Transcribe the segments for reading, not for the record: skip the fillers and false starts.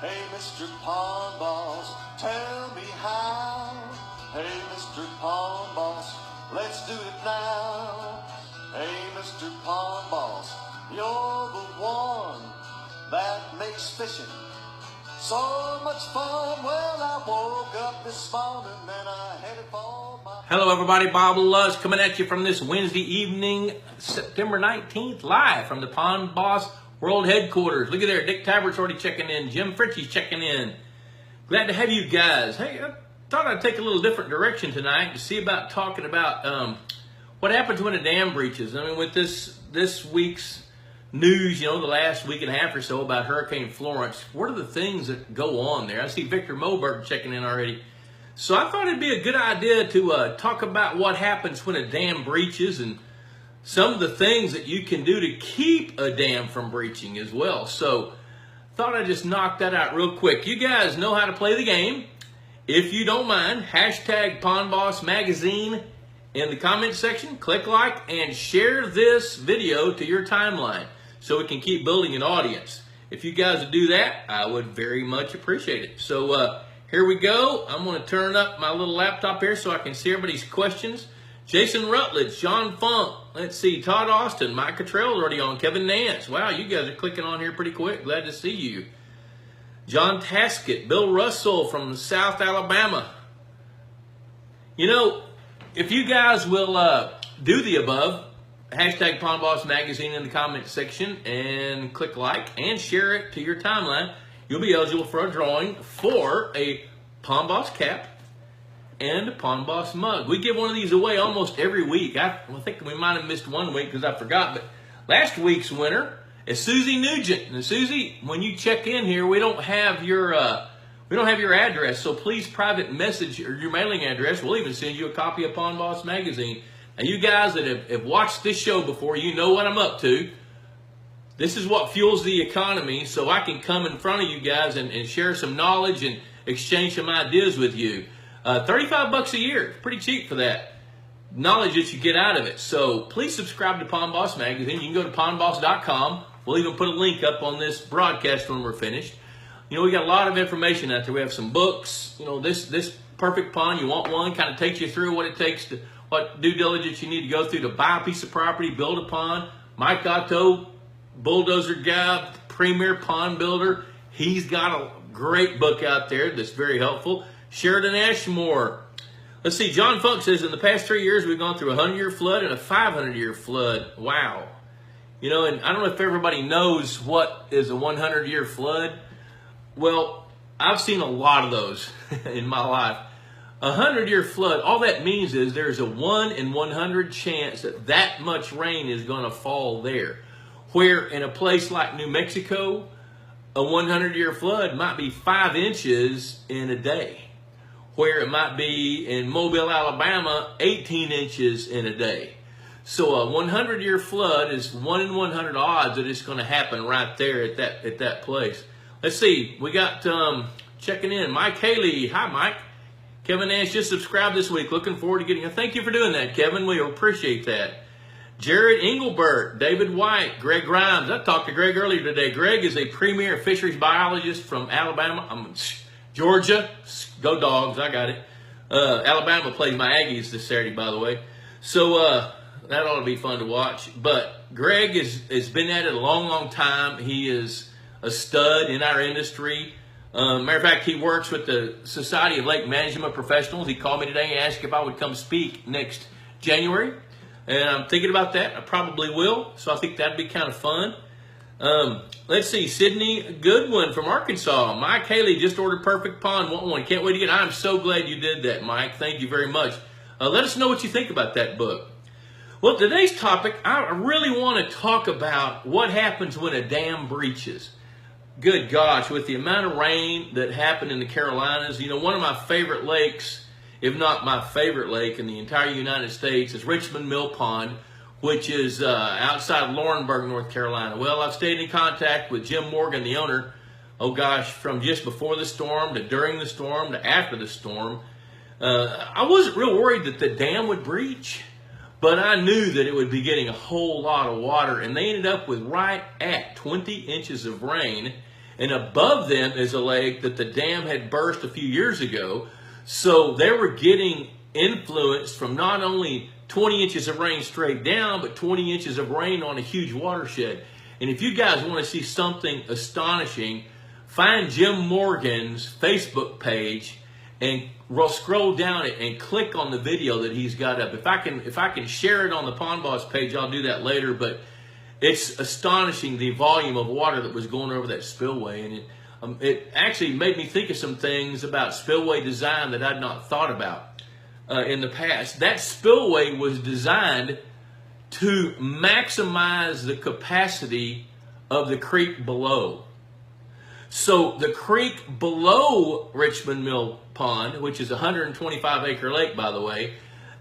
Hey, Mr. Pond Boss, tell me how. Hey, Mr. Pond Boss, let's do it now. Hey, Mr. Pond Boss, you're the one that makes fishing so much fun. Well, I woke up this morning and I headed for my... Hello everybody, Bob Luz coming at you from this Wednesday evening, September 19th, live from the Pond Boss World Headquarters. Look at there, Dick Tabert's already checking in, Jim Fritchie's checking in. Glad to have you guys. Hey, I thought I'd take a little different direction tonight to see about talking about what happens when a dam breaches. I mean, with this week's news, the last week and a half or so about Hurricane Florence, what are the things that go on there? I see Victor Moberg checking in already. So I thought it'd be a good idea to talk about what happens when a dam breaches and some of the things that you can do to keep a dam from breaching as well. So thought I'd just knock that out real quick. You guys know how to play the game. If you don't mind, hashtag Pond Boss Magazine in the comment section. Click like and share this video to your timeline so we can keep building an audience. If you guys would do that, I would very much appreciate it. So here we go. I'm going to turn up my little laptop here so I can see everybody's questions. Jason Rutledge, John Funk, let's see, Todd Austin, Mike Cottrell already on, Kevin Nance. Wow, you guys are clicking on here pretty quick. Glad to see you. John Taskett, Bill Russell from South Alabama. If you guys will do the above, hashtag Pond Boss Magazine in the comment section and click like and share it to your timeline, you'll be eligible for a drawing for a Pond Boss cap and a Pond Boss mug. We give one of these away almost every week. I think we might have missed one week because I forgot, but last week's winner is Susie Nugent. And Susie, when you check in here, we don't have your address, so please private message or your mailing address. We'll even send you a copy of Pond Boss Magazine. Now, you guys that have watched this show before, you know what I'm up to. This is what fuels the economy, so I can come in front of you guys and share some knowledge and exchange some ideas with you. $35 a year, pretty cheap for that knowledge that you get out of it. So please subscribe to Pond Boss Magazine. You can go to pondboss.com. We'll even put a link up on this broadcast when we're finished. We got a lot of information out there. We have some books. This perfect pond, you want one, kind of takes you through what due diligence you need to go through to buy a piece of property, build a pond. Mike Otto, bulldozer guy, premier pond builder. He's got a great book out there that's very helpful. Sheridan Ashmore. Let's see, John Funk says, in the past 3 years, we've gone through a 100-year flood and a 500-year flood. Wow. And I don't know if everybody knows what is a 100-year flood. Well, I've seen a lot of those in my life. A 100-year flood, all that means is there's a 1 in 100 chance that much rain is going to fall there. Where in a place like New Mexico, a 100-year flood might be 5 inches in a day. Where it might be in Mobile, Alabama, 18 inches in a day. So a 100-year flood is 1 in 100 odds that it's going to happen right there at that place. Let's see, we got checking in, Mike Haley. Hi, Mike. Kevin Nance just subscribed this week. Looking forward to getting it. Thank you for doing that, Kevin. We appreciate that. Jared Engelbert, David White, Greg Grimes. I talked to Greg earlier today. Greg is a premier fisheries biologist from Alabama. Georgia. Go Dogs. I got it. Alabama plays my Aggies this Saturday, by the way. So that ought to be fun to watch. But Greg has been at it a long, long time. He is a stud in our industry. Matter of fact, he works with the Society of Lake Management Professionals. He called me today and asked if I would come speak next January. And I'm thinking about that. I probably will. So I think that'd be kind of fun. Let's see. Sydney Goodwin from Arkansas. Mike Haley just ordered Perfect Pond. Want one. Can't wait to get it. I'm so glad you did that, Mike. Thank you very much. Let us know what you think about that book. Well, today's topic, I really want to talk about what happens when a dam breaches. Good gosh, with the amount of rain that happened in the Carolinas, one of my favorite lakes, if not my favorite lake in the entire United States, is Richmond Mill Pond, which is outside Laurinburg, North Carolina. Well, I've stayed in contact with Jim Morgan, the owner, from just before the storm to during the storm to after the storm. I wasn't real worried that the dam would breach, but I knew that it would be getting a whole lot of water, and they ended up with right at 20 inches of rain. And above them is a lake that the dam had burst a few years ago. So they were getting influence from not only 20 inches of rain straight down, but 20 inches of rain on a huge watershed. And if you guys want to see something astonishing, find Jim Morgan's Facebook page and scroll down it and click on the video that he's got up. If I can share it on the Pond Boss page, I'll do that later. But it's astonishing the volume of water that was going over that spillway, and it actually made me think of some things about spillway design that I'd not thought about in the past. That spillway was designed to maximize the capacity of the creek below. So the creek below Richmond Mill Pond, which is a 125-acre lake, by the way,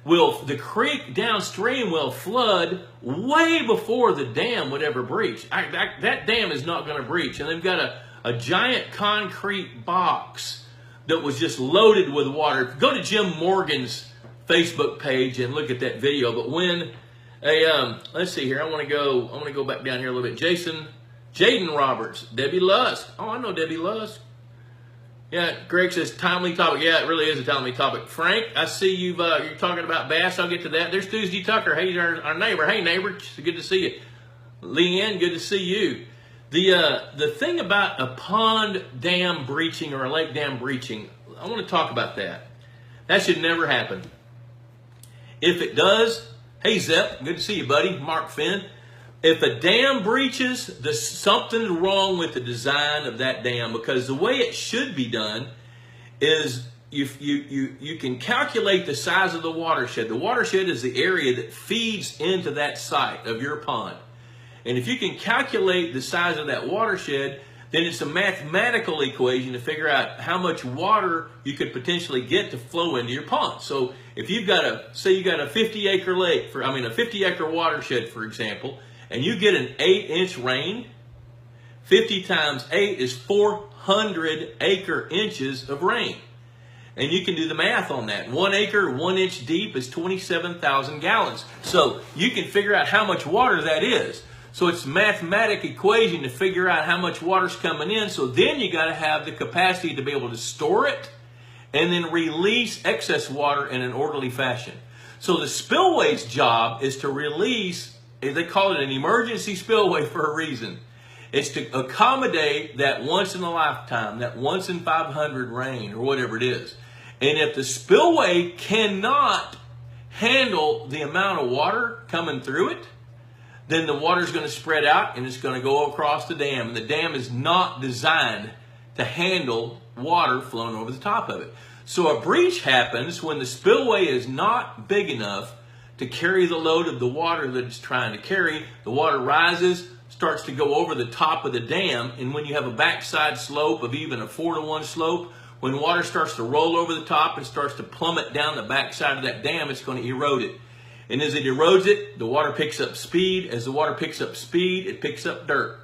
the creek downstream will flood way before the dam would ever breach. That dam is not going to breach. And they've got a giant concrete box that was just loaded with water. Go to Jim Morgan's Facebook page and look at that video. But when let's see here, I want to go back down here a little bit. Jaden Roberts, Debbie Lusk. Oh, I know Debbie Lusk. Yeah, Greg says timely topic. Yeah, it really is a timely topic. Frank, I see you're talking about bass. I'll get to that. There's Tuesday Tucker. Hey, our neighbor. Hey, neighbor. It's good to see you. Leanne, good to see you. The thing about a pond dam breaching or a lake dam breaching, I want to talk about that. That should never happen. If it does, hey, Zep, good to see you, buddy. Mark Finn. If a dam breaches, there's something wrong with the design of that dam, because the way it should be done is you can calculate the size of the watershed. The watershed is the area that feeds into that site of your pond. And if you can calculate the size of that watershed, then it's a mathematical equation to figure out how much water you could potentially get to flow into your pond. So if you've got say you got a 50-acre lake, a 50-acre watershed, for example, and you get an 8-inch rain, 50 times 8 is 400 acre inches of rain. And you can do the math on that. 1 acre, 1 inch deep is 27,000 gallons. So you can figure out how much water that is. So it's a mathematical equation to figure out how much water's coming in. So then you got to have the capacity to be able to store it and then release excess water in an orderly fashion. So the spillway's job is to release, they call it an emergency spillway for a reason. It's to accommodate that once in a lifetime, that once in 500 rain or whatever it is. And if the spillway cannot handle the amount of water coming through it, then the water is going to spread out and it's going to go across the dam. And the dam is not designed to handle water flowing over the top of it. So a breach happens when the spillway is not big enough to carry the load of the water that it's trying to carry. The water rises, starts to go over the top of the dam, and when you have a backside slope of even a 4-to-1 slope, when water starts to roll over the top and starts to plummet down the backside of that dam, it's going to erode it. And as it erodes it, the water picks up speed. As the water picks up speed, it picks up dirt.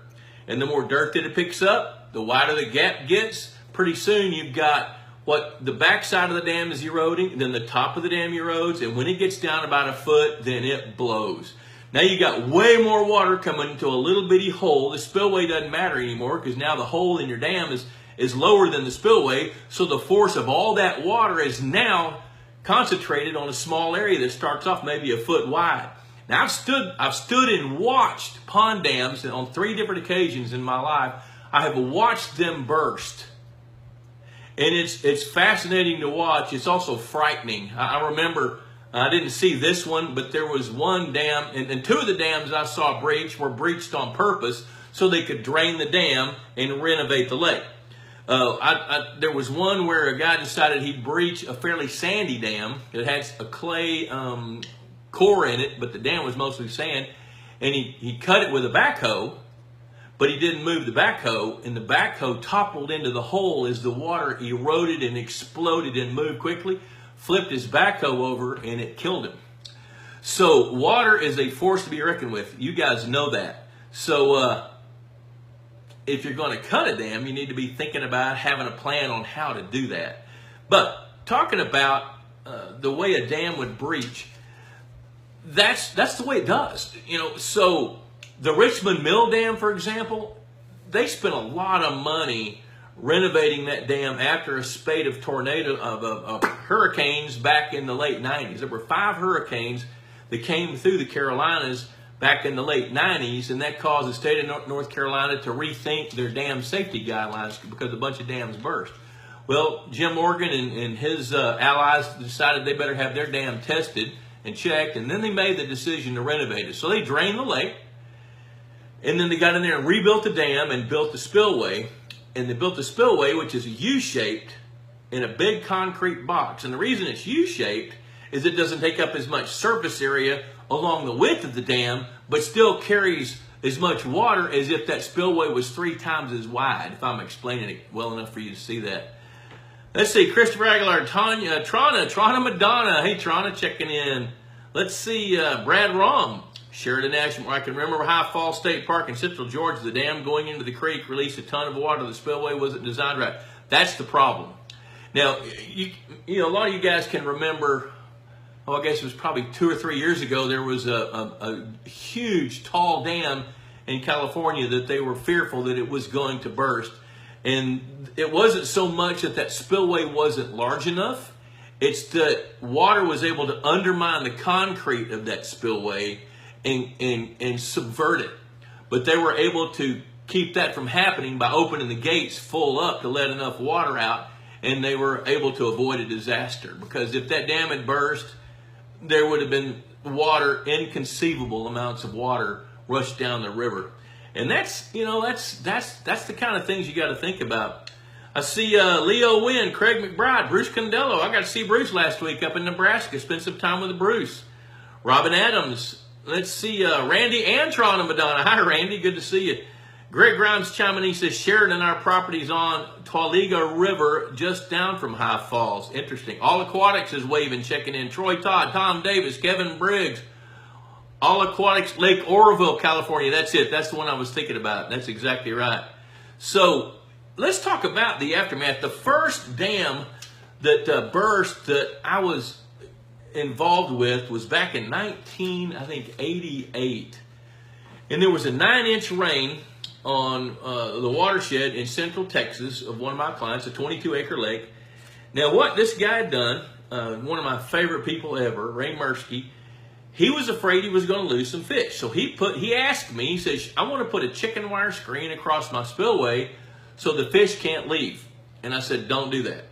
And the more dirt that it picks up, the wider the gap gets. Pretty soon you've got what the backside of the dam is eroding, then the top of the dam erodes, and when it gets down about a foot, then it blows. Now you got way more water coming into a little bitty hole. The spillway doesn't matter anymore because now the hole in your dam is lower than the spillway, so the force of all that water is now concentrated on a small area that starts off maybe a foot wide. Now I've stood and watched pond dams, and on 3 different occasions in my life, I have watched them burst. And it's fascinating to watch. It's also frightening. I remember, I didn't see this one, but there was one dam, and 2 of the dams I saw breach were breached on purpose so they could drain the dam and renovate the lake. There was one where a guy decided he'd breach a fairly sandy dam. It had a clay core in it, but the dam was mostly sand. And he cut it with a backhoe, but he didn't move the backhoe, and the backhoe toppled into the hole as the water eroded and exploded and moved quickly, flipped his backhoe over, and it killed him. So water is a force to be reckoned with. You guys know that. So if you're going to cut a dam, you need to be thinking about having a plan on how to do that. But talking about the way a dam would breach, that's the way it does. So the Richmond Mill Dam, for example, they spent a lot of money renovating that dam after a spate of hurricanes back in the late 90s. There were 5 hurricanes that came through the Carolinas back in the late 90s, and that caused the state of North Carolina to rethink their dam safety guidelines because a bunch of dams burst. Well, Jim Morgan and his allies decided they better have their dam tested and checked, and then they made the decision to renovate it. So they drained the lake, and then they got in there and rebuilt the dam and built the spillway. And they built the spillway, which is U-shaped in a big concrete box. And the reason it's U-shaped is it doesn't take up as much surface area along the width of the dam, but still carries as much water as if that spillway was 3 times as wide, if I'm explaining it well enough for you to see that. Let's see, Christopher Aguilar, Trana Madonna. Hey, Trana, checking in. Let's see, Brad Rom. Sheridan National, I can remember High Falls State Park in Central Georgia. The dam going into the creek released a ton of water. The spillway wasn't designed right. That's the problem. Now, you know, a lot of you guys can remember, I guess it was probably 2 or 3 years ago, there was a huge, tall dam in California that they were fearful that it was going to burst. And it wasn't so much that that spillway wasn't large enough. It's that water was able to undermine the concrete of that spillway and subvert it. But they were able to keep that from happening by opening the gates full up to let enough water out, and they were able to avoid a disaster. Because if that dam had burst, there would have been water, inconceivable amounts of water rushed down the river. And that's, you know, that's the kind of things you got to think about. I see Leo Wynn, Craig McBride, Bruce Condello. I got to see Bruce last week up in Nebraska. Spent some time with Bruce. Robin Adams. Let's see, Randy Antron and Madonna. Hi, Randy. Good to see you. Greg Grimes chiming in. He says, Sheridan, our property's on Tauliga River, just down from High Falls. Interesting. All Aquatics is waving, checking in. Troy Todd, Tom Davis, Kevin Briggs. All Aquatics, Lake Oroville, California. That's it. That's the one I was thinking about. That's exactly right. So let's talk about the aftermath. The first dam that burst that I was involved with was back in 1988. And there was a 9-inch rain on the watershed in central Texas of one of my clients, a 22-acre lake. Now, what this guy had done, one of my favorite people ever, Ray Mursky, he was afraid he was going to lose some fish. So he asked me, he says, I want to put a chicken wire screen across my spillway so the fish can't leave. And I said, don't do that.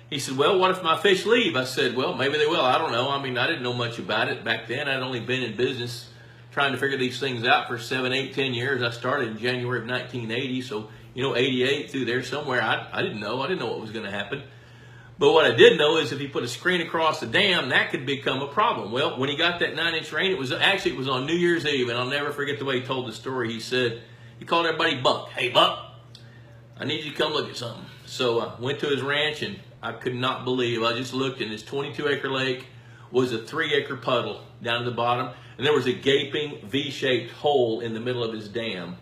He said, well, what if my fish leave? I said, well, maybe they will. I don't know. I mean, I didn't know much about it back then. I'd only been in business trying to figure these things out for 7, 8, 10 years. I started in January of 1980. So, you know, 88 through there somewhere. I didn't know. I didn't know what was going to happen. But what I did know is if he put a screen across the dam, that could become a problem. Well, when he got that 9-inch rain, it was on New Year's Eve. And I'll never forget the way he told the story. He said, he called everybody Buck. Hey, Buck, I need you to come look at something. So I went to his ranch, and I could not believe. I just looked, and his 22-acre lake was a 3-acre puddle down at the bottom, and there was a gaping V-shaped hole in the middle of his dam.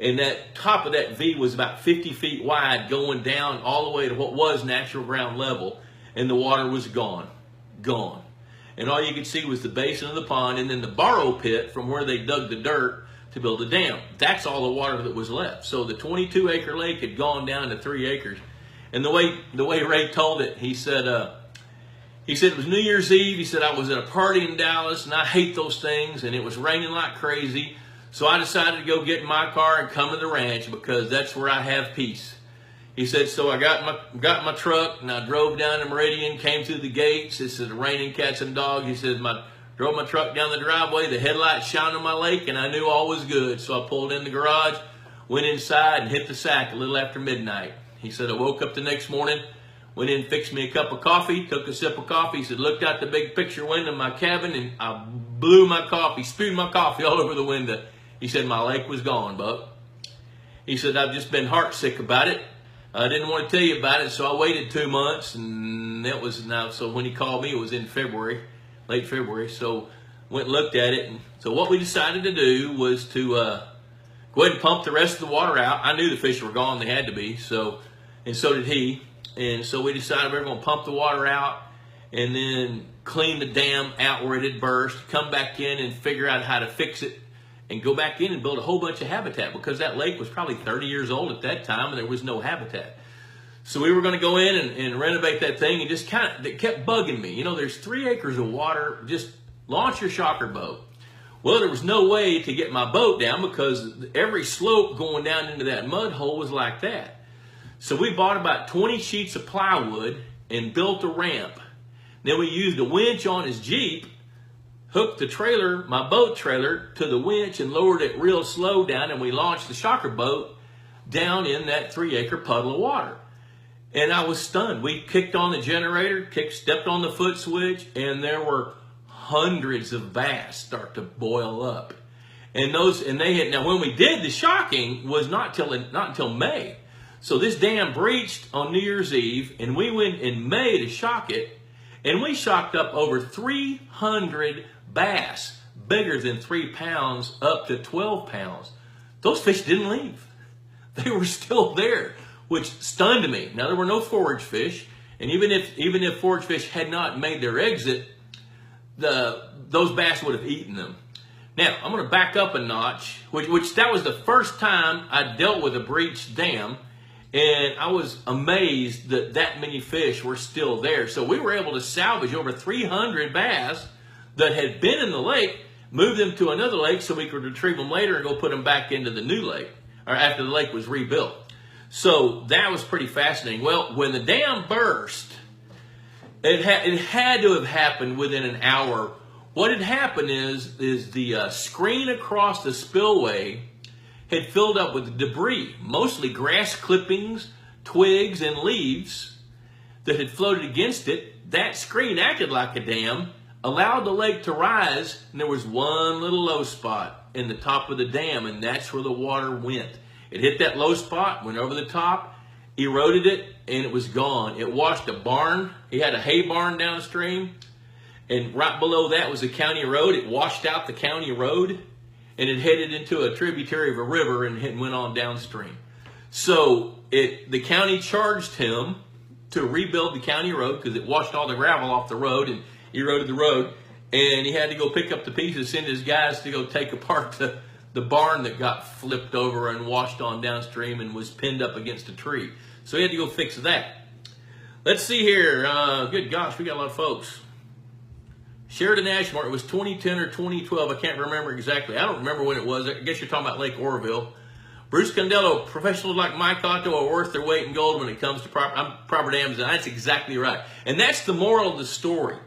And that top of that V was about 50 feet wide, going down all the way to what was natural ground level, and the water was gone. And all you could see was the basin of the pond, and then the borrow pit from where they dug the dirt to build the dam. That's all the water that was left. So the 22-acre lake had gone down to 3 acres. And the way Ray told it, he said it was New Year's Eve. He said, I was at a party in Dallas, and I hate those things, and it was raining like crazy. So I decided to go get in my car and come to the ranch because that's where I have peace. He said, so I got my truck, and I drove down to Meridian, came through the gates. This is raining cats and dogs. He said, drove my truck down the driveway, the headlights shined on my lake, and I knew all was good. So I pulled in the garage, went inside, and hit the sack a little after midnight. He said, I woke up the next morning, went in, fixed me a cup of coffee, took a sip of coffee. He said, looked out the big picture window of my cabin, and I spewed my coffee all over the window. He said, my lake was gone, Buck. He said, I've just been heartsick about it. I didn't want to tell you about it, so I waited 2 months, and that was now. So when he called me, it was in February, late February. So went and looked at it. And so what we decided to do was to go ahead and pump the rest of the water out. I knew the fish were gone; they had to be. And so did he. And so we decided we were going to pump the water out and then clean the dam out where it had burst, come back in and figure out how to fix it and go back in and build a whole bunch of habitat, because that lake was probably 30 years old at that time and there was no habitat. So we were going to go in and renovate that thing, and just it kept bugging me. You know, there's 3 acres of water, just launch your shocker boat. Well, there was no way to get my boat down because every slope going down into that mud hole was like that. So we bought about 20 sheets of plywood and built a ramp. Then we used a winch on his Jeep, hooked the trailer, my boat trailer, to the winch and lowered it real slow down, and we launched the shocker boat down in that 3-acre puddle of water. And I was stunned. We kicked on the generator, stepped on the foot switch, and there were hundreds of bass start to boil up. And now when we did the shocking was not until May. So this dam breached on New Year's Eve, and we went in May to shock it, and we shocked up over 300 bass, bigger than 3 pounds up to 12 pounds. Those fish didn't leave. They were still there, which stunned me. Now, there were no forage fish, and even if forage fish had not made their exit, those bass would have eaten them. Now, I'm going to back up a notch, which that was the first time I dealt with a breached dam, and I was amazed that many fish were still there. So we were able to salvage over 300 bass that had been in the lake, move them to another lake so we could retrieve them later and go put them back into the new lake, or after the lake was rebuilt. So that was pretty fascinating. Well, when the dam burst, it had to have happened within an hour. What had happened is the screen across the spillway had filled up with debris, mostly grass clippings, twigs, and leaves that had floated against it. That screen acted like a dam, allowed the lake to rise, and there was one little low spot in the top of the dam, and that's where the water went. It hit that low spot, went over the top, eroded it, and it was gone. It washed a barn. He had a hay barn downstream, and right below that was the county road. It washed out the county road, and it headed into a tributary of a river and went on downstream. So the county charged him to rebuild the county road because it washed all the gravel off the road and eroded the road, and he had to go pick up the pieces, send his guys to go take apart the barn that got flipped over and washed on downstream and was pinned up against a tree. So he had to go fix that. Let's see here. Good gosh, we got a lot of folks. Sheridan Ashmore, it was 2010 or 2012. I can't remember exactly. I don't remember when it was. I guess you're talking about Lake Oroville. Bruce Condello, professionals like Mike Otto are worth their weight in gold when it comes to proper dams. And that's exactly right. And that's the moral of the story.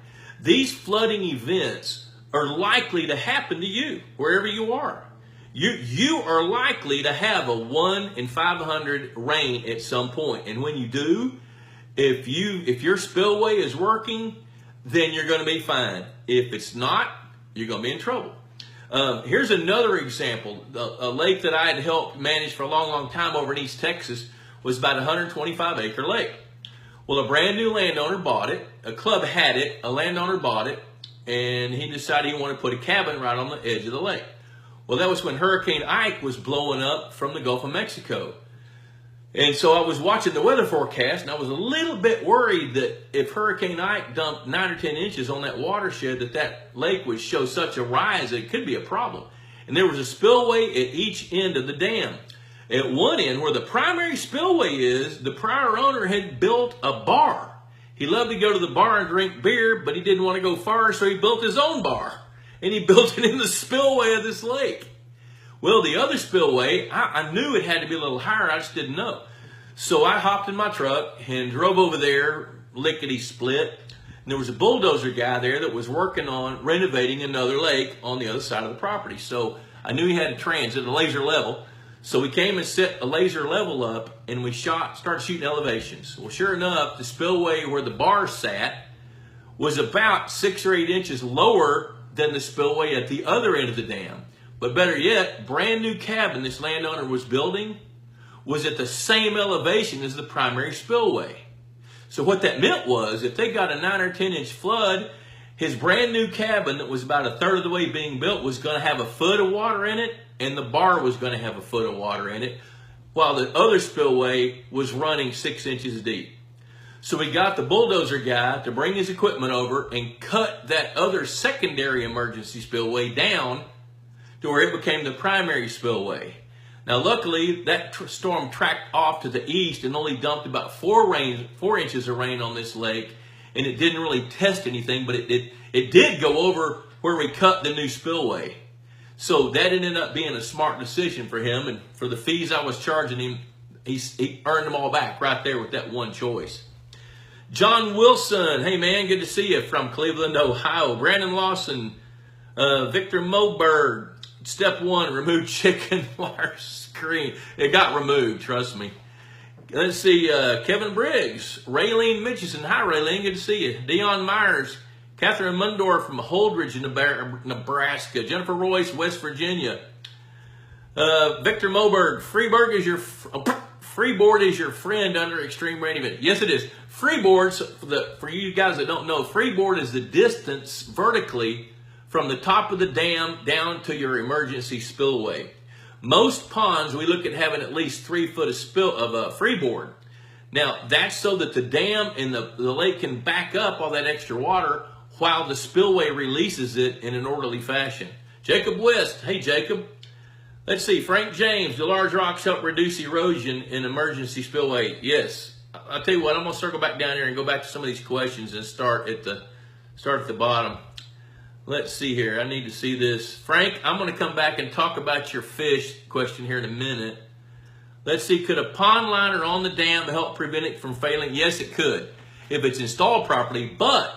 These flooding events are likely to happen to you, wherever you are. You are likely to have a 1 in 500 rain at some point. And when you do, if your spillway is working, then you're going to be fine. If it's not, you're going to be in trouble. Here's another example. A lake that I had helped manage for a long, long time over in East Texas was about a 125-acre lake. Well, a brand new landowner bought it. A club had it. A landowner bought it. And he decided he wanted to put a cabin right on the edge of the lake. Well, that was when Hurricane Ike was blowing up from the Gulf of Mexico. And so I was watching the weather forecast, and I was a little bit worried that if Hurricane Ike dumped 9 or 10 inches on that watershed, that lake would show such a rise that it could be a problem. And there was a spillway at each end of the dam. At one end, where the primary spillway is, the prior owner had built a bar. He loved to go to the bar and drink beer, but he didn't want to go far, so he built his own bar. And he built it in the spillway of this lake. Well, the other spillway, I knew it had to be a little higher. I just didn't know. So I hopped in my truck and drove over there, lickety-split. And there was a bulldozer guy there that was working on renovating another lake on the other side of the property. So I knew he had a transit, a laser level. So we came and set a laser level up, and we started shooting elevations. Well, sure enough, the spillway where the bar sat was about 6 or 8 inches lower than the spillway at the other end of the dam. But better yet, brand new cabin this landowner was building was at the same elevation as the primary spillway. So what that meant was, if they got a 9 or 10 inch flood, his brand new cabin that was about a third of the way being built was going to have a foot of water in it, and the bar was going to have a foot of water in it, while the other spillway was running 6 inches deep. So we got the bulldozer guy to bring his equipment over and cut that other secondary emergency spillway down to where it became the primary spillway. Now, luckily, that storm tracked off to the east and only dumped about 4 inches of rain on this lake, and it didn't really test anything, but it did go over where we cut the new spillway. So that ended up being a smart decision for him, and for the fees I was charging him, he earned them all back right there with that one choice. John Wilson, hey man, good to see you from Cleveland, Ohio. Brandon Lawson, Victor Moberg, step 1, remove chicken wire screen. It got removed, trust me. Let's see, Kevin Briggs, Raylene Mitchison, hi Raylene, good to see you. Dion Myers, Catherine Mundor from Holdridge, Nebraska. Jennifer Royce, West Virginia. Victor Moberg, freeboard is your friend under extreme rain event. Yes, it is. Freeboard, for you guys that don't know, freeboard is the distance vertically from the top of the dam down to your emergency spillway. Most ponds, we look at having at least 3 foot of freeboard. Now, that's so that the dam and the lake can back up all that extra water while the spillway releases it in an orderly fashion. Jacob West, hey Jacob. Let's see, Frank James, do large rocks help reduce erosion in emergency spillway? Yes. I'll tell you what, I'm going to circle back down here and go back to some of these questions and start at the bottom. Let's see here. I need to see this. Frank, I'm going to come back and talk about your fish question here in a minute. Let's see, could a pond liner on the dam help prevent it from failing? Yes, it could, if it's installed properly. But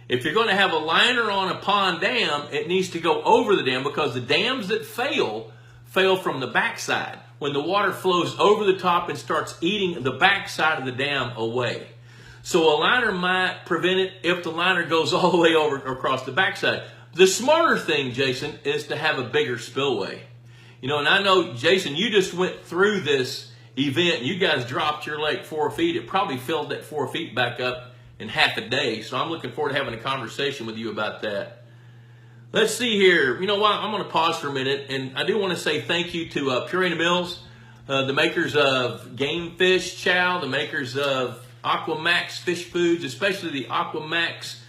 if you're going to have a liner on a pond dam, it needs to go over the dam, because the dams that fail from the backside, when the water flows over the top and starts eating the backside of the dam away. So a liner might prevent it if the liner goes all the way over across the backside. The smarter thing, Jason, is to have a bigger spillway. You know, and I know, Jason, you just went through this event. You guys dropped your lake 4 feet. It probably filled that 4 feet back up in half a day. So I'm looking forward to having a conversation with you about that. Let's see here. You know what? I'm going to pause for a minute, and I do want to say thank you to Purina Mills, the makers of Game Fish Chow, the makers of Aquamax Fish Foods, especially the Aquamax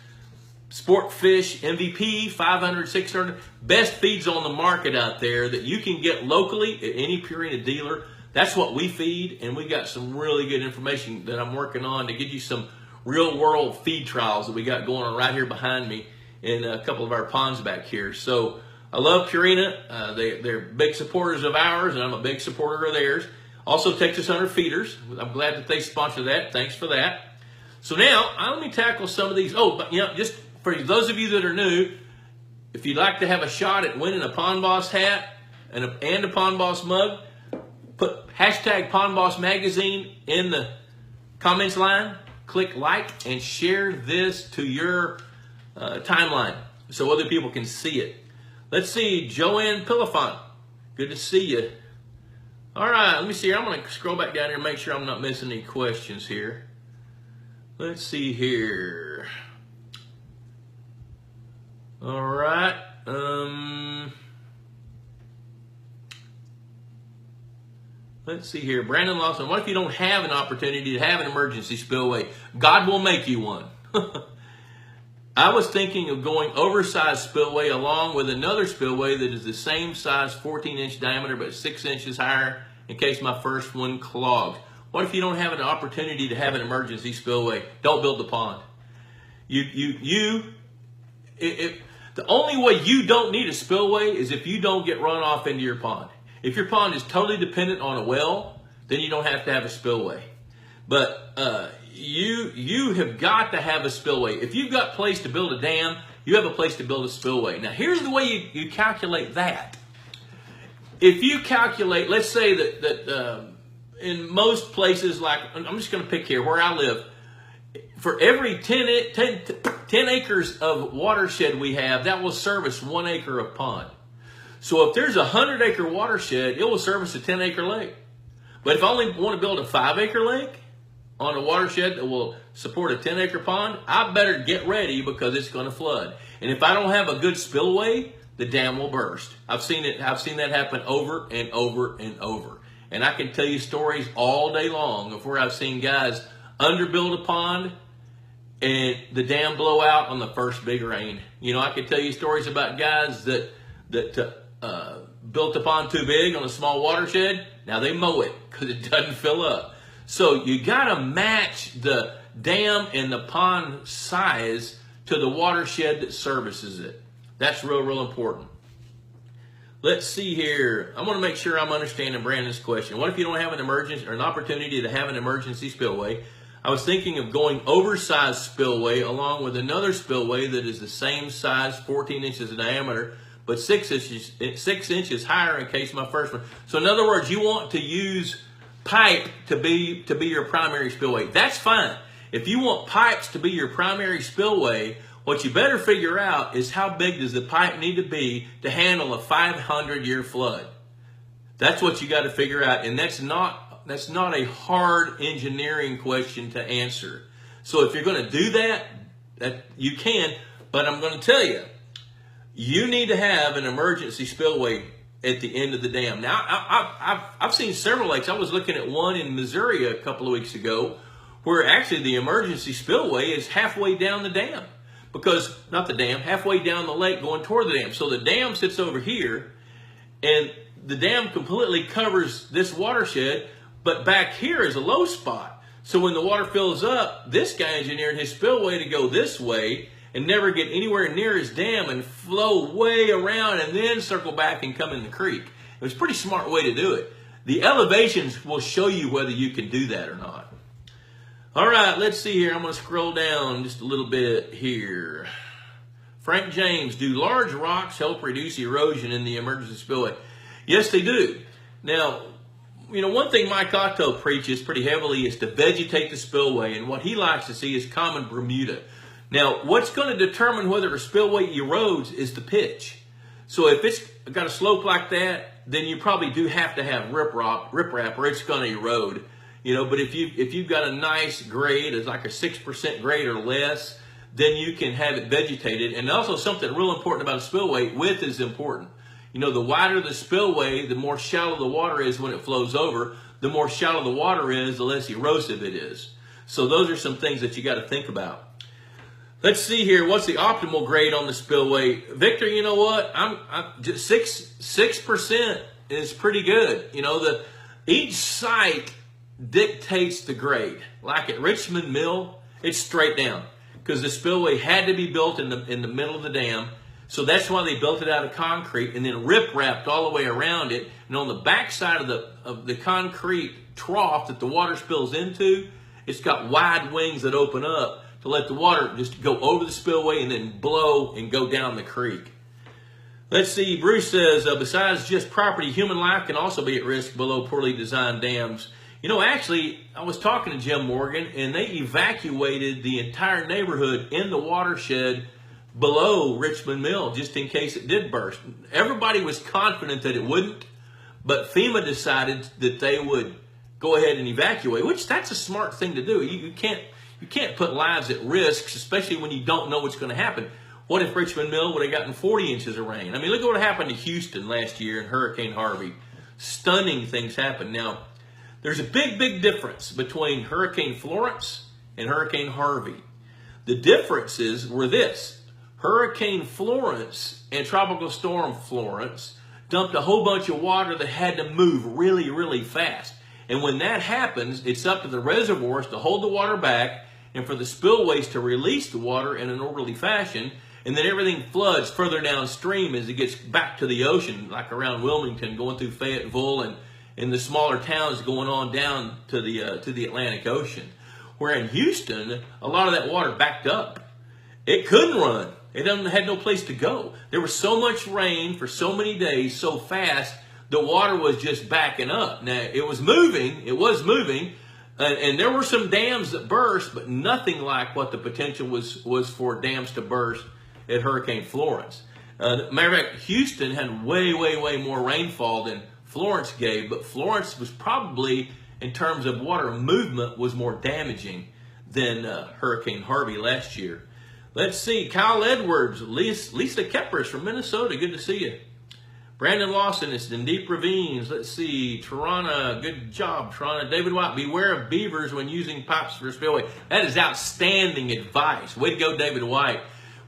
Sport Fish MVP 500, 600. Best feeds on the market out there that you can get locally at any Purina dealer. That's what we feed, and we got some really good information that I'm working on to give you some real-world feed trials that we got going on right here behind me in a couple of our ponds back here. So I love Purina. They're big supporters of ours, and I'm a big supporter of theirs. Also, Texas Hunter Feeders. I'm glad that they sponsor that. Thanks for that. So now, let me tackle some of these. Oh, but you know, just for those of you that are new, if you'd like to have a shot at winning a Pond Boss hat and a Pond Boss mug, put hashtag Pond Boss Magazine in the comments line. Click like and share this to your timeline so other people can see it. Let's see, Joanne Pillafont. Good to see you. All right, let me see here. I'm going to scroll back down here and make sure I'm not missing any questions here. Let's see here. All right. Let's see here. Brandon Lawson, what if you don't have an opportunity to have an emergency spillway? God will make you one. I was thinking of going oversized spillway along with another spillway that is the same size, 14-inch diameter, but 6 inches higher in case my first one clogs. What if you don't have an opportunity to have an emergency spillway? Don't build the pond. The only way you don't need a spillway is if you don't get runoff into your pond. If your pond is totally dependent on a well, then you don't have to have a spillway. But you have got to have a spillway. If you've got a place to build a dam, you have a place to build a spillway. Now, here's the way you calculate that. If you calculate, let's say that in most places, like, I'm just going to pick here, where I live, for every 10 acres of watershed we have, that will service 1 acre of pond. So if there's a 100-acre watershed, it will service a 10-acre lake. But if I only want to build a 5-acre lake on a watershed that will support a 10-acre pond, I better get ready because it's going to flood. And if I don't have a good spillway, the dam will burst. I've seen that happen over and over and over. And I can tell you stories all day long of where I've seen guys underbuild a pond and the dam blow out on the first big rain. You know, I can tell you stories about guys that built a pond too big on a small watershed, now they mow it because it doesn't fill up. So you got to match the dam and the pond size to the watershed that services it. That's real important. Let's see here. I want to make sure I'm understanding Brandon's question. What if you don't have an emergency or an opportunity to have an emergency spillway? I was thinking of going oversized spillway along with another spillway that is the same size, 14 inches in diameter, but 6 inches higher in case my first one. So in other words, you want to use pipe to be your primary spillway. That's fine. If you want pipes to be your primary spillway, what you better figure out is how big does the pipe need to be to handle a 500-year flood. That's what you got to figure out, and that's not a hard engineering question to answer. So if you're going to do that you can, but I'm going to tell you, you need to have an emergency spillway at the end of the dam. Now, I've seen several lakes. I was looking at one in Missouri a couple of weeks ago where actually the emergency spillway is halfway down the dam. Because, not the dam, halfway down the lake going toward the dam. So the dam sits over here, and the dam completely covers this watershed, but back here is a low spot. So when the water fills up, this guy engineered his spillway to go this way and never get anywhere near his dam and flow way around and then circle back and come in the creek. It was a pretty smart way to do it. The elevations will show you whether you can do that or not. All right, let's see here. I'm going to scroll down just a little bit here. Frank James, do large rocks help reduce erosion in the emergency spillway? Yes, they do. Now, you know, one thing Mike Otto preaches pretty heavily is to vegetate the spillway, and what he likes to see is common Bermuda. Now, what's going to determine whether a spillway erodes is the pitch. So if it's got a slope like that, then you probably do have to have riprap or it's going to erode. You know, but if you've got a nice grade, it's like a 6% grade or less, then you can have it vegetated. And also something real important about a spillway, width is important. You know, the wider the spillway, the more shallow the water is when it flows over. The more shallow the water is, the less erosive it is. So those are some things that you got to think about. Let's see here. What's the optimal grade on the spillway? Victor, you know what? I'm just 6% is pretty good. You know, each site dictates the grade. Like at Richmond Mill, it's straight down because the spillway had to be built in the middle of the dam. So that's why they built it out of concrete and then rip-wrapped all the way around it. And on the back side of the concrete trough that the water spills into, it's got wide wings that open up to let the water just go over the spillway and then blow and go down the creek. Let's see, Bruce says, besides just property, human life can also be at risk below poorly designed dams. You know, actually, I was talking to Jim Morgan, and they evacuated the entire neighborhood in the watershed below Richmond Mill, just in case it did burst. Everybody was confident that it wouldn't, but FEMA decided that they would go ahead and evacuate, which that's a smart thing to do. You can't put lives at risk, especially when you don't know what's going to happen. What if Richmond Mill would have gotten 40 inches of rain? I mean, look at what happened to Houston last year in Hurricane Harvey. Stunning things happened. Now, there's a big difference between Hurricane Florence and Hurricane Harvey. The differences were this. Hurricane Florence and Tropical Storm Florence dumped a whole bunch of water that had to move really fast. And when that happens, it's up to the reservoirs to hold the water back and for the spillways to release the water in an orderly fashion. And then everything floods further downstream as it gets back to the ocean, like around Wilmington, going through Fayetteville and in the smaller towns going on down to the Atlantic Ocean. Where in Houston, a lot of that water backed up. It couldn't run. It had no place to go. There was so much rain for so many days, so fast, the water was just backing up. Now, it was moving, and there were some dams that burst, but nothing like what the potential was for dams to burst at Hurricane Florence. Matter of fact, Houston had way more rainfall than Florence gave, but Florence was probably, in terms of water movement, was more damaging than Hurricane Harvey last year. Let's see, Kyle Edwards, Lisa Keppers from Minnesota, good to see you. Brandon Lawson is in Deep Ravines. Let's see, Tarana, good job, Tarana. David White, beware of beavers when using pipes for spillway. That is outstanding advice. Way to go, David White.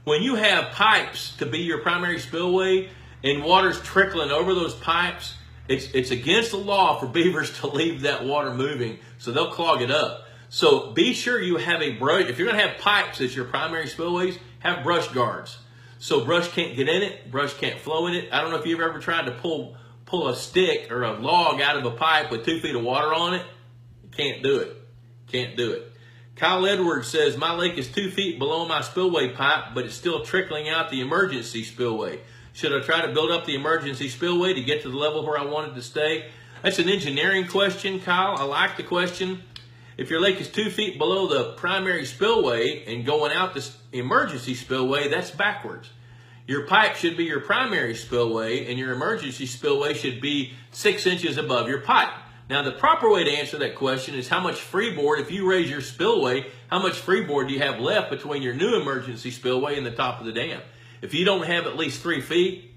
When you have pipes to be your primary spillway, and water's trickling over those pipes, it's against the law for beavers to leave that water moving, so they'll clog it up. So be sure you have a brush. If you're going to have pipes as your primary spillways, have brush guards. So brush can't get in it, brush can't flow in it. I don't know if you've ever tried to pull a stick or a log out of a pipe with 2 feet of water on it. You can't do it. Can't do it. Kyle Edwards says, my lake is 2 feet below my spillway pipe, but it's still trickling out the emergency spillway. Should I try to build up the emergency spillway to get to the level where I want it to stay? That's an engineering question, Kyle. I like the question. If your lake is 2 feet below the primary spillway and going out this emergency spillway, that's backwards. Your pipe should be your primary spillway, and your emergency spillway should be 6 inches above your pipe. Now, the proper way to answer that question is how much freeboard, if you raise your spillway, how much freeboard do you have left between your new emergency spillway and the top of the dam? If you don't have at least 3 feet,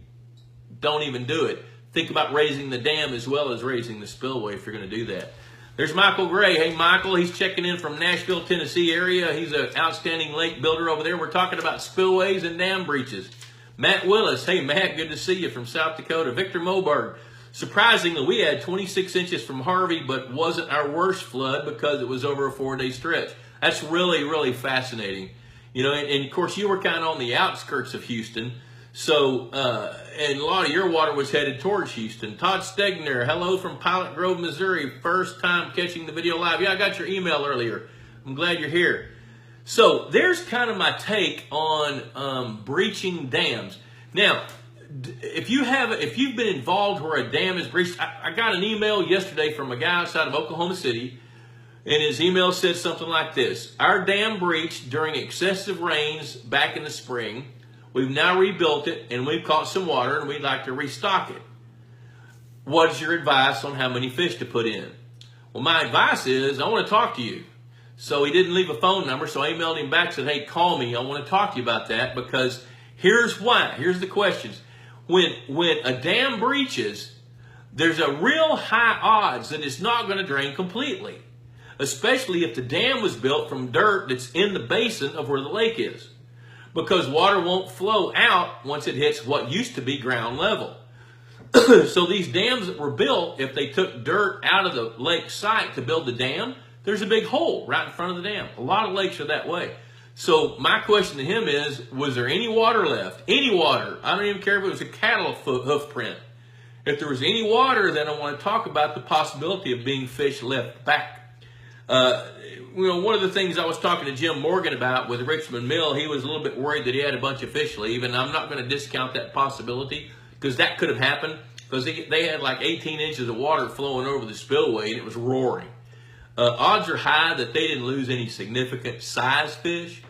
don't even do it. Think about raising the dam as well as raising the spillway if you're going to do that. There's Michael Gray. Hey, Michael, he's checking in from Nashville, Tennessee area. He's an outstanding lake builder over there. We're talking about spillways and dam breaches. Matt Willis. Hey, Matt, good to see you from South Dakota. Victor Moberg. Surprisingly, we had 26 inches from Harvey, but wasn't our worst flood because it was over a 4-day stretch. That's really, really fascinating. You know, and of course, you were kind of on the outskirts of Houston. So, and a lot of your water was headed towards Houston. Todd Stegner, hello from Pilot Grove, Missouri. First time catching the video live. Yeah, I got your email earlier. I'm glad you're here. So, there's kind of my take on breaching dams. Now, if you've been involved where a dam is breached, I got an email yesterday from a guy outside of Oklahoma City, and his email said something like this. Our dam breached during excessive rains back in the spring. We've now rebuilt it, and we've caught some water, and we'd like to restock it. What is your advice on how many fish to put in? Well, my advice is I want to talk to you. So he didn't leave a phone number, so I emailed him back and said, hey, call me. I want to talk to you about that because here's why. Here's the questions. When a dam breaches, there's a real high odds that it's not going to drain completely, especially if the dam was built from dirt that's in the basin of where the lake is, because water won't flow out once it hits what used to be ground level. So these dams that were built, if they took dirt out of the lake site to build the dam, there's a big hole right in front of the dam. A lot of lakes are that way. So my question to him is, was there any water left? Any water. I don't even care if it was a cattle hoof print. If there was any water, then I want to talk about the possibility of being fish left back. You know, one of the things I was talking to Jim Morgan about with Richmond Mill, he was a little bit worried that he had a bunch of fish leave, and I'm not going to discount that possibility because that could have happened because they had like 18 inches of water flowing over the spillway and it was roaring. Odds are high that they didn't lose any significant size fish.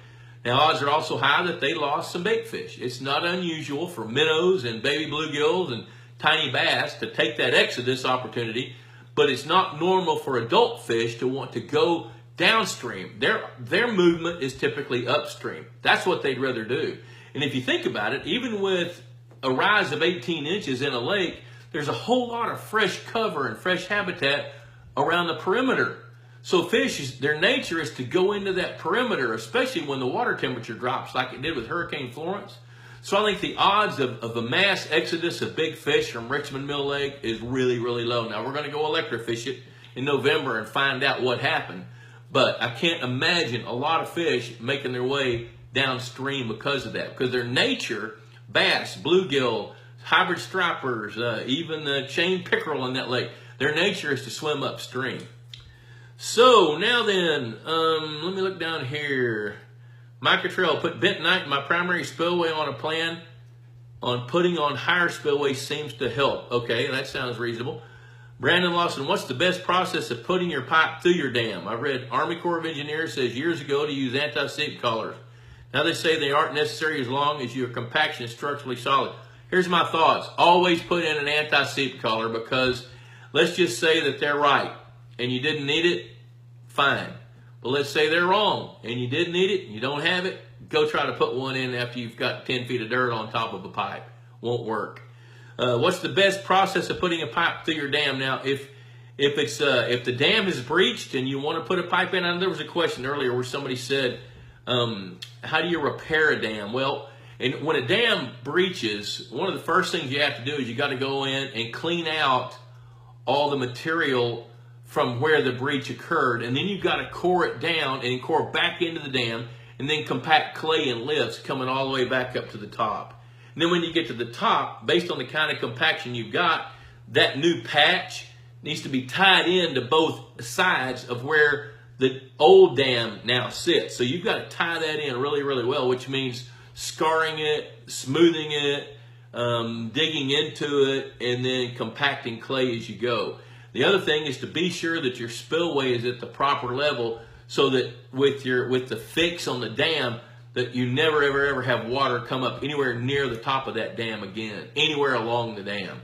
Now, odds are also high that they lost some bait fish. It's not unusual for minnows and baby bluegills and tiny bass to take that exodus opportunity, but it's not normal for adult fish to want to go downstream. Their movement is typically upstream. That's what they'd rather do. And if you think about it, even with a rise of 18 inches in a lake, there's a whole lot of fresh cover and fresh habitat around the perimeter. So fish, their nature is to go into that perimeter, especially when the water temperature drops like it did with Hurricane Florence. So I think the odds of a mass exodus of big fish from Richmond Mill Lake is really, really low. Now, we're going to go electrofish it in November and find out what happened. But I can't imagine a lot of fish making their way downstream because of that. Because their nature, bass, bluegill, hybrid stripers, even the chain pickerel in that lake, their nature is to swim upstream. So now then, let me look down here. Mike Cottrell, put bentonite in my primary spillway on a plan on putting on higher spillways seems to help. Okay, that sounds reasonable. Brandon Lawson, what's the best process of putting your pipe through your dam? I read Army Corps of Engineers says years ago to use anti-seep collars. Now they say they aren't necessary as long as your compaction is structurally solid. Here's my thoughts. Always put in an anti-seep collar because let's just say that they're right and you didn't need it, fine. But let's say they're wrong and you did need it, and you don't have it, go try to put one in after you've got 10 feet of dirt on top of a pipe. Won't work. What's the best process of putting a pipe through your dam? Now, if the dam is breached and you want to put a pipe in, and there was a question earlier where somebody said, how do you repair a dam? Well, And when a dam breaches, one of the first things you have to do is you got to go in and clean out all the material from where the breach occurred. And then you've got to core it down and core back into the dam and then compact clay and lifts coming all the way back up to the top. And then when you get to the top, based on the kind of compaction you've got, that new patch needs to be tied into both sides of where the old dam now sits. So you've got to tie that in really, really well, which means scarring it, smoothing it, digging into it, and then compacting clay as you go. The other thing is to be sure that your spillway is at the proper level so that with the fix on the dam, that you never, ever have water come up anywhere near the top of that dam again, anywhere along the dam.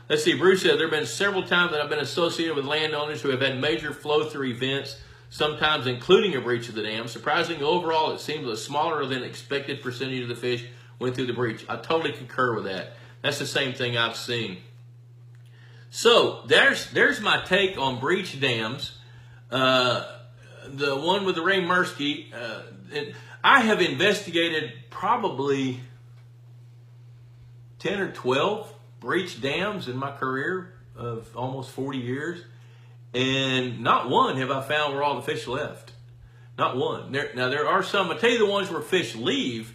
Let's see, Bruce said, there have been several times that I've been associated with landowners who have had major flow-through events, sometimes including a breach of the dam. Surprisingly, overall, it seems a smaller than expected percentage of the fish went through the breach. I totally concur with that. That's the same thing I've seen. So there's my take on breach dams. The one with the Ray Mursky, I have investigated probably 10 or 12 breach dams in my career of almost 40 years, and not one have I found where all the fish left. Not one. There are some. I'll tell you the ones where fish leave.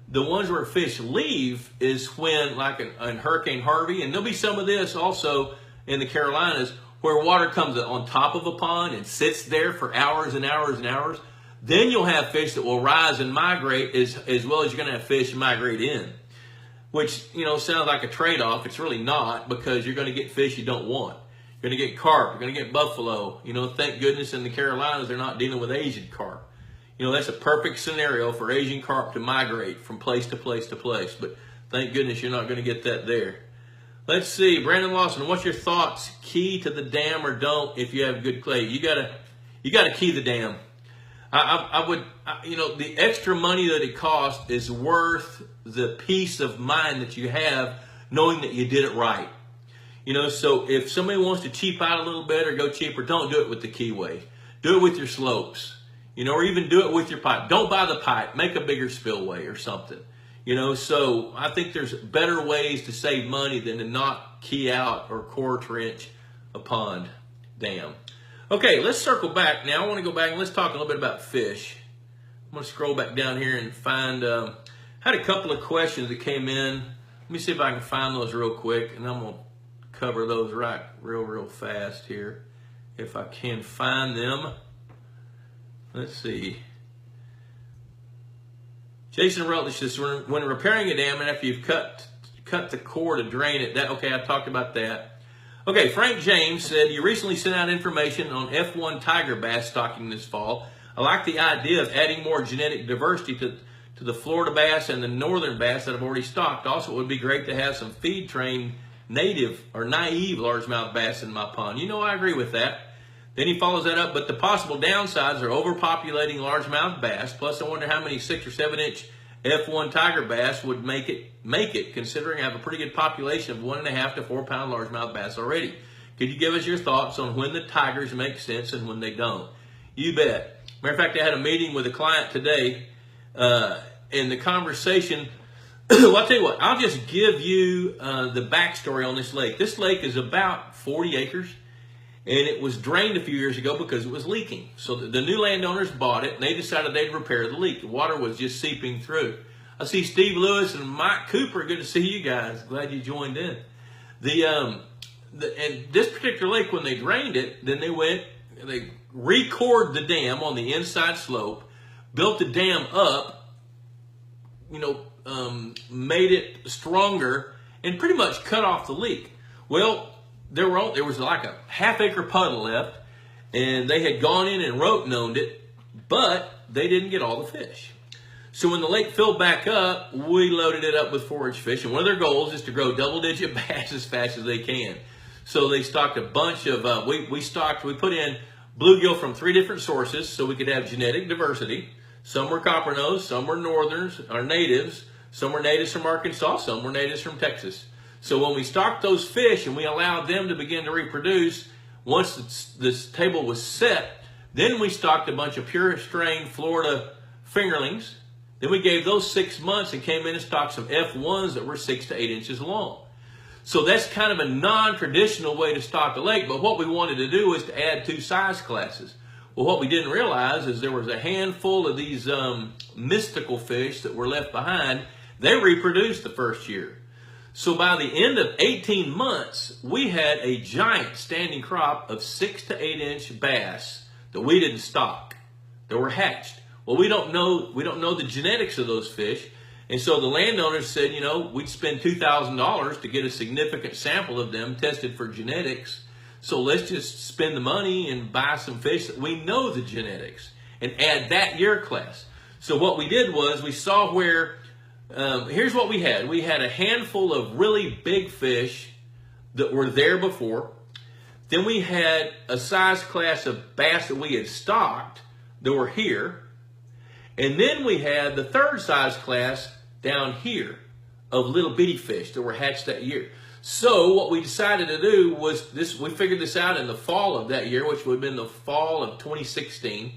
The ones where fish leave is when, like in Hurricane Harvey, and there'll be some of this also in the Carolinas, where water comes on top of a pond and sits there for hours and hours and hours. Then you'll have fish that will rise and migrate as well as you're going to have fish migrate in. Which, sounds like a trade-off. It's really not, because you're going to get fish you don't want. You're going to get carp. You're going to get buffalo. Thank goodness in the Carolinas they're not dealing with Asian carp. That's a perfect scenario for Asian carp to migrate from place to place to place. But thank goodness you're not going to get that there. Let's see, Brandon Lawson, what's your thoughts? Key to the dam or don't if you have good clay? You gotta key the dam. I would, the extra money that it costs is worth the peace of mind that you have knowing that you did it right. So if somebody wants to cheap out a little bit or go cheaper, don't do it with the keyway. Do it with your slopes, or even do it with your pipe. Don't buy the pipe. Make a bigger spillway or something. So I think there's better ways to save money than to not key out or core trench a pond dam. Okay, let's circle back now. I want to go back and let's talk a little bit about fish. I'm going to scroll back down here and find, had a couple of questions that came in. Let me see if I can find those real quick, and I'm going to cover those real fast here, if I can find them. Let's see. Jason Rutledge says, when repairing a dam and after you've cut the core to drain it, okay, I talked about that. Okay, Frank James said, you recently sent out information on F1 tiger bass stocking this fall. I like the idea of adding more genetic diversity to the Florida bass and the northern bass that I've already stocked. Also, it would be great to have some feed-trained native or naive largemouth bass in my pond. I agree with that. Then he follows that up, but the possible downsides are overpopulating largemouth bass. Plus, I wonder how many 6 or 7 inch F1 tiger bass would make it, considering I have a pretty good population of 1.5 to 4 pound largemouth bass already. Could you give us your thoughts on when the tigers make sense and when they don't? You bet. Matter of fact, I had a meeting with a client today, and the conversation, well, I'll tell you what, I'll just give you the backstory on this lake. This lake is about 40 acres. And it was drained a few years ago because it was leaking. So the new landowners bought it, and they decided they'd repair the leak. The water was just seeping through. I see Steve Lewis and Mike Cooper. Good to see you guys. Glad you joined in. And this particular lake, when they drained it, then they re-cored the dam on the inside slope, built the dam up, made it stronger, and pretty much cut off the leak. Well, there was like a half-acre puddle left, and they had gone in and rote-knowned it, but they didn't get all the fish. So when the lake filled back up, we loaded it up with forage fish, and one of their goals is to grow double-digit bass as fast as they can. So they stocked a bunch of, we put in bluegill from 3 different sources so we could have genetic diversity. Some were copper nose, some were northerners, or natives, some were natives from Arkansas, some were natives from Texas. So when we stocked those fish and we allowed them to begin to reproduce, once this table was set, then we stocked a bunch of pure strain Florida fingerlings, Then we gave those 6 months and came in and stocked some F1s that were 6 to 8 inches long. So that's kind of a non-traditional way to stock a lake, but what we wanted to do was to add 2 size classes. Well, what we didn't realize is there was a handful of these mystical fish that were left behind. They reproduced the first year. So by the end of 18 months, we had a giant standing crop of 6 to 8 inch bass that we didn't stock, that were hatched. Well, we don't know the genetics of those fish. And so the landowners said, we'd spend $2,000 to get a significant sample of them tested for genetics. So let's just spend the money and buy some fish that we know the genetics and add that year class. So what we did was we saw where, here's what we had. We had a handful of really big fish that were there before. Then we had a size class of bass that we had stocked that were here. And then we had the third size class down here of little bitty fish that were hatched that year. So what we decided to do was we figured this out in the fall of that year, which would have been the fall of 2016.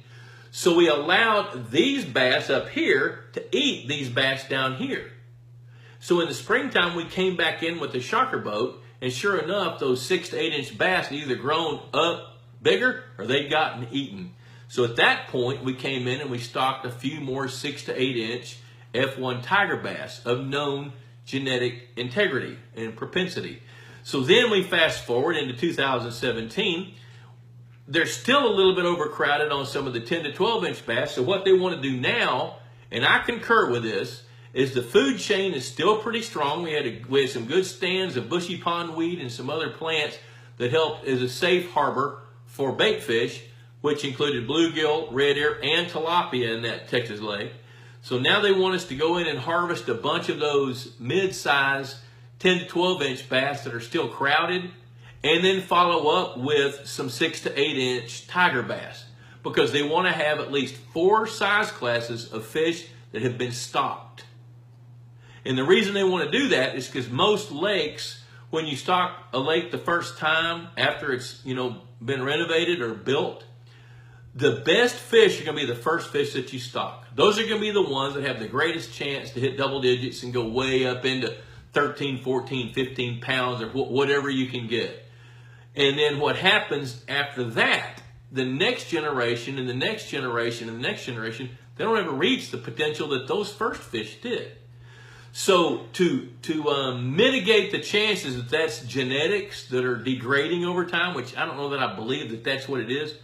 So we allowed these bass up here to eat these bass down here. So in the springtime, we came back in with the shocker boat, and sure enough, those 6 to 8 inch bass had either grown up bigger or they'd gotten eaten. So at that point, we came in and we stocked a few more 6 to 8 inch F1 tiger bass of known genetic integrity and propensity. So then we fast forward into 2017. They're still a little bit overcrowded on some of the 10 to 12 inch bass. So what they want to do now, and I concur with this, is the food chain is still pretty strong. We had some good stands of bushy pondweed and some other plants that helped as a safe harbor for bait fish, which included bluegill, redear, and tilapia in that Texas lake. So now they want us to go in and harvest a bunch of those mid-size 10 to 12 inch bass that are still crowded, and then follow up with some 6 to 8 inch tiger bass, because they want to have at least 4 size classes of fish that have been stocked. And the reason they want to do that is because most lakes, when you stock a lake the first time after it's been renovated or built, the best fish are going to be the first fish that you stock. Those are going to be the ones that have the greatest chance to hit double digits and go way up into 13, 14, 15 pounds or whatever you can get. And then what happens after that, the next generation and the next generation and the next generation, they don't ever reach the potential that those first fish did. So to mitigate the chances that that's genetics that are degrading over time, which I don't know that I believe that that's what it is,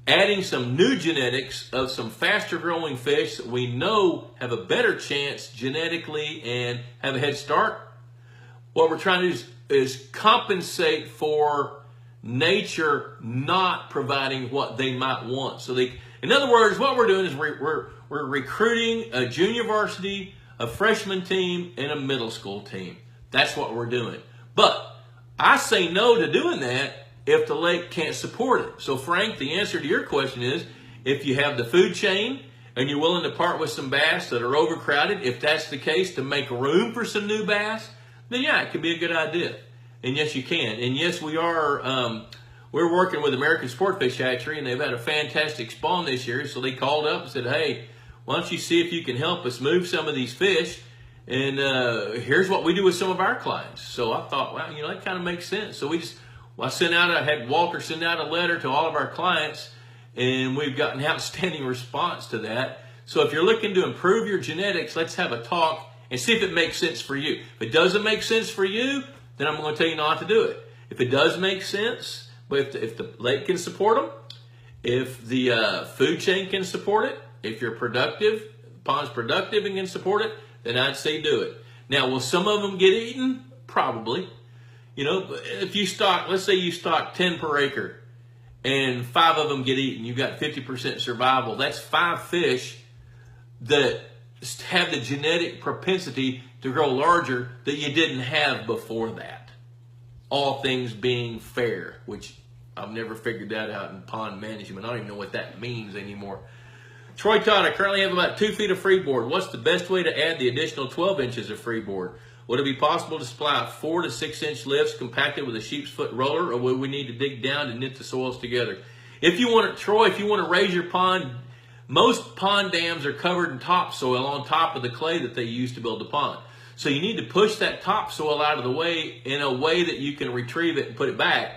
adding some new genetics of some faster growing fish that we know have a better chance genetically and have a head start, what we're trying to do is compensate for nature not providing what they might want. So in other words, what we're doing is we're recruiting a junior varsity, a freshman team, and a middle school team. That's what we're doing. But I say no to doing that if the lake can't support it. So Frank, the answer to your question is, if you have the food chain and you're willing to part with some bass that are overcrowded, if that's the case, to make room for some new bass, then yeah, it could be a good idea. And yes, you can. And yes, we are, we're working with American Sportfish Hatchery, and they've had a fantastic spawn this year. So they called up and said, hey, why don't you see if you can help us move some of these fish? And here's what we do with some of our clients. So I thought, well, that kind of makes sense. So I had Walter send out a letter to all of our clients, and we've gotten an outstanding response to that. So if you're looking to improve your genetics, let's have a talk and see if it makes sense for you. If it doesn't make sense for you, then I'm going to tell you not to do it. If it does make sense, but if the lake can support them, if the food chain can support it, if you're productive, the pond's productive and can support it, then I'd say do it. Now, will some of them get eaten? Probably. If you stock, let's say you stock 10 per acre and 5 of them get eaten, you've got 50% survival. That's 5 fish that have the genetic propensity to grow larger that you didn't have before that. All things being fair, which I've never figured that out in pond management. I don't even know what that means anymore. Troy Todd, I currently have about 2 feet of freeboard. What's the best way to add the additional 12 inches of freeboard? Would it be possible to supply out 4 to 6 inch lifts compacted with a sheep's foot roller, or would we need to dig down to knit the soils together? If you want to, Troy, if you want to raise your pond most pond dams are covered in topsoil on top of the clay that they use to build the pond. So you need to push that topsoil out of the way in a way that you can retrieve it and put it back.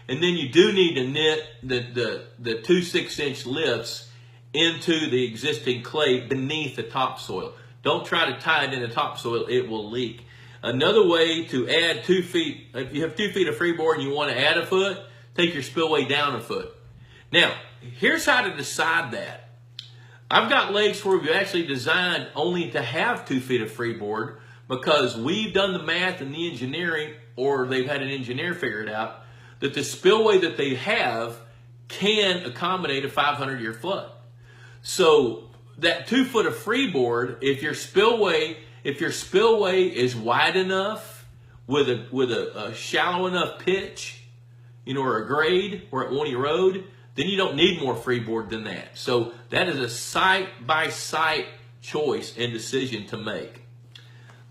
And then you do need to knit the 2 6-inch lifts into the existing clay beneath the topsoil. Don't try to tie it in the topsoil, it will leak. Another way to add 2 feet, if you have 2 feet of freeboard and you want to add a foot, take your spillway down a foot. Now, here's how to decide that. I've got lakes where we've actually designed only to have 2 feet of freeboard because we've done the math and the engineering, or they've had an engineer figure it out, that the spillway that they have can accommodate a 500-year flood. So that 2 foot of freeboard, if your spillway is wide enough with a shallow enough pitch, or a grade where it won't erode, then you don't need more freeboard than that. So that is a site-by-site choice and decision to make.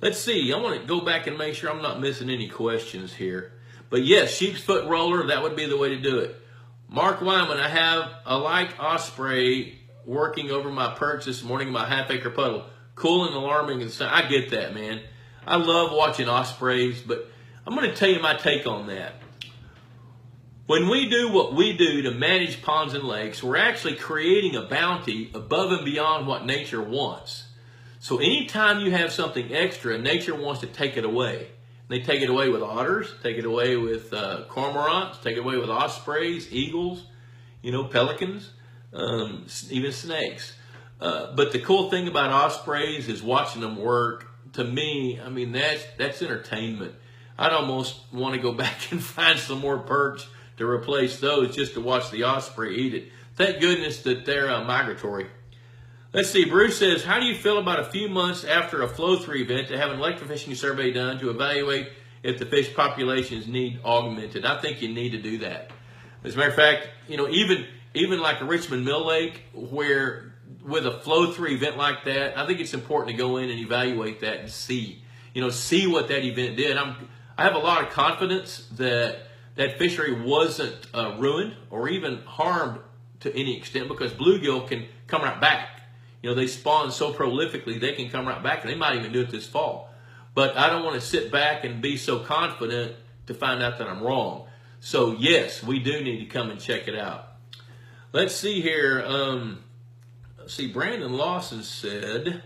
Let's see, I want to go back and make sure I'm not missing any questions here. But yes, sheep's foot roller, that would be the way to do it. Mark Wyman, I have a like Osprey working over my perch this morning in my half-acre puddle. Cool and alarming. And I get that, man. I love watching Ospreys, but I'm going to tell you my take on that. When we do what we do to manage ponds and lakes, we're actually creating a bounty above and beyond what nature wants. So anytime you have something extra, nature wants to take it away. They take it away with otters, take it away with cormorants, take it away with ospreys, eagles, pelicans, even snakes. But the cool thing about ospreys is watching them work. To me, I mean, that's entertainment. I'd almost want to go back and find some more perch to replace those just to watch the osprey eat it. Thank goodness that they're migratory. Let's see, Bruce says, how do you feel about a few months after a flow-through event to have an electrofishing survey done to evaluate if the fish populations need augmented? I think you need to do that. As a matter of fact, even like a Richmond Mill Lake, where with a flow-through event like that, I think it's important to go in and evaluate that and see what that event did. I have a lot of confidence that that fishery wasn't ruined or even harmed to any extent, because bluegill can come right back. They spawn so prolifically, they can come right back, and they might even do it this fall. But I don't want to sit back and be so confident to find out that I'm wrong. So yes, we do need to come and check it out. Let's see here. Let's see, Brandon Lawson said,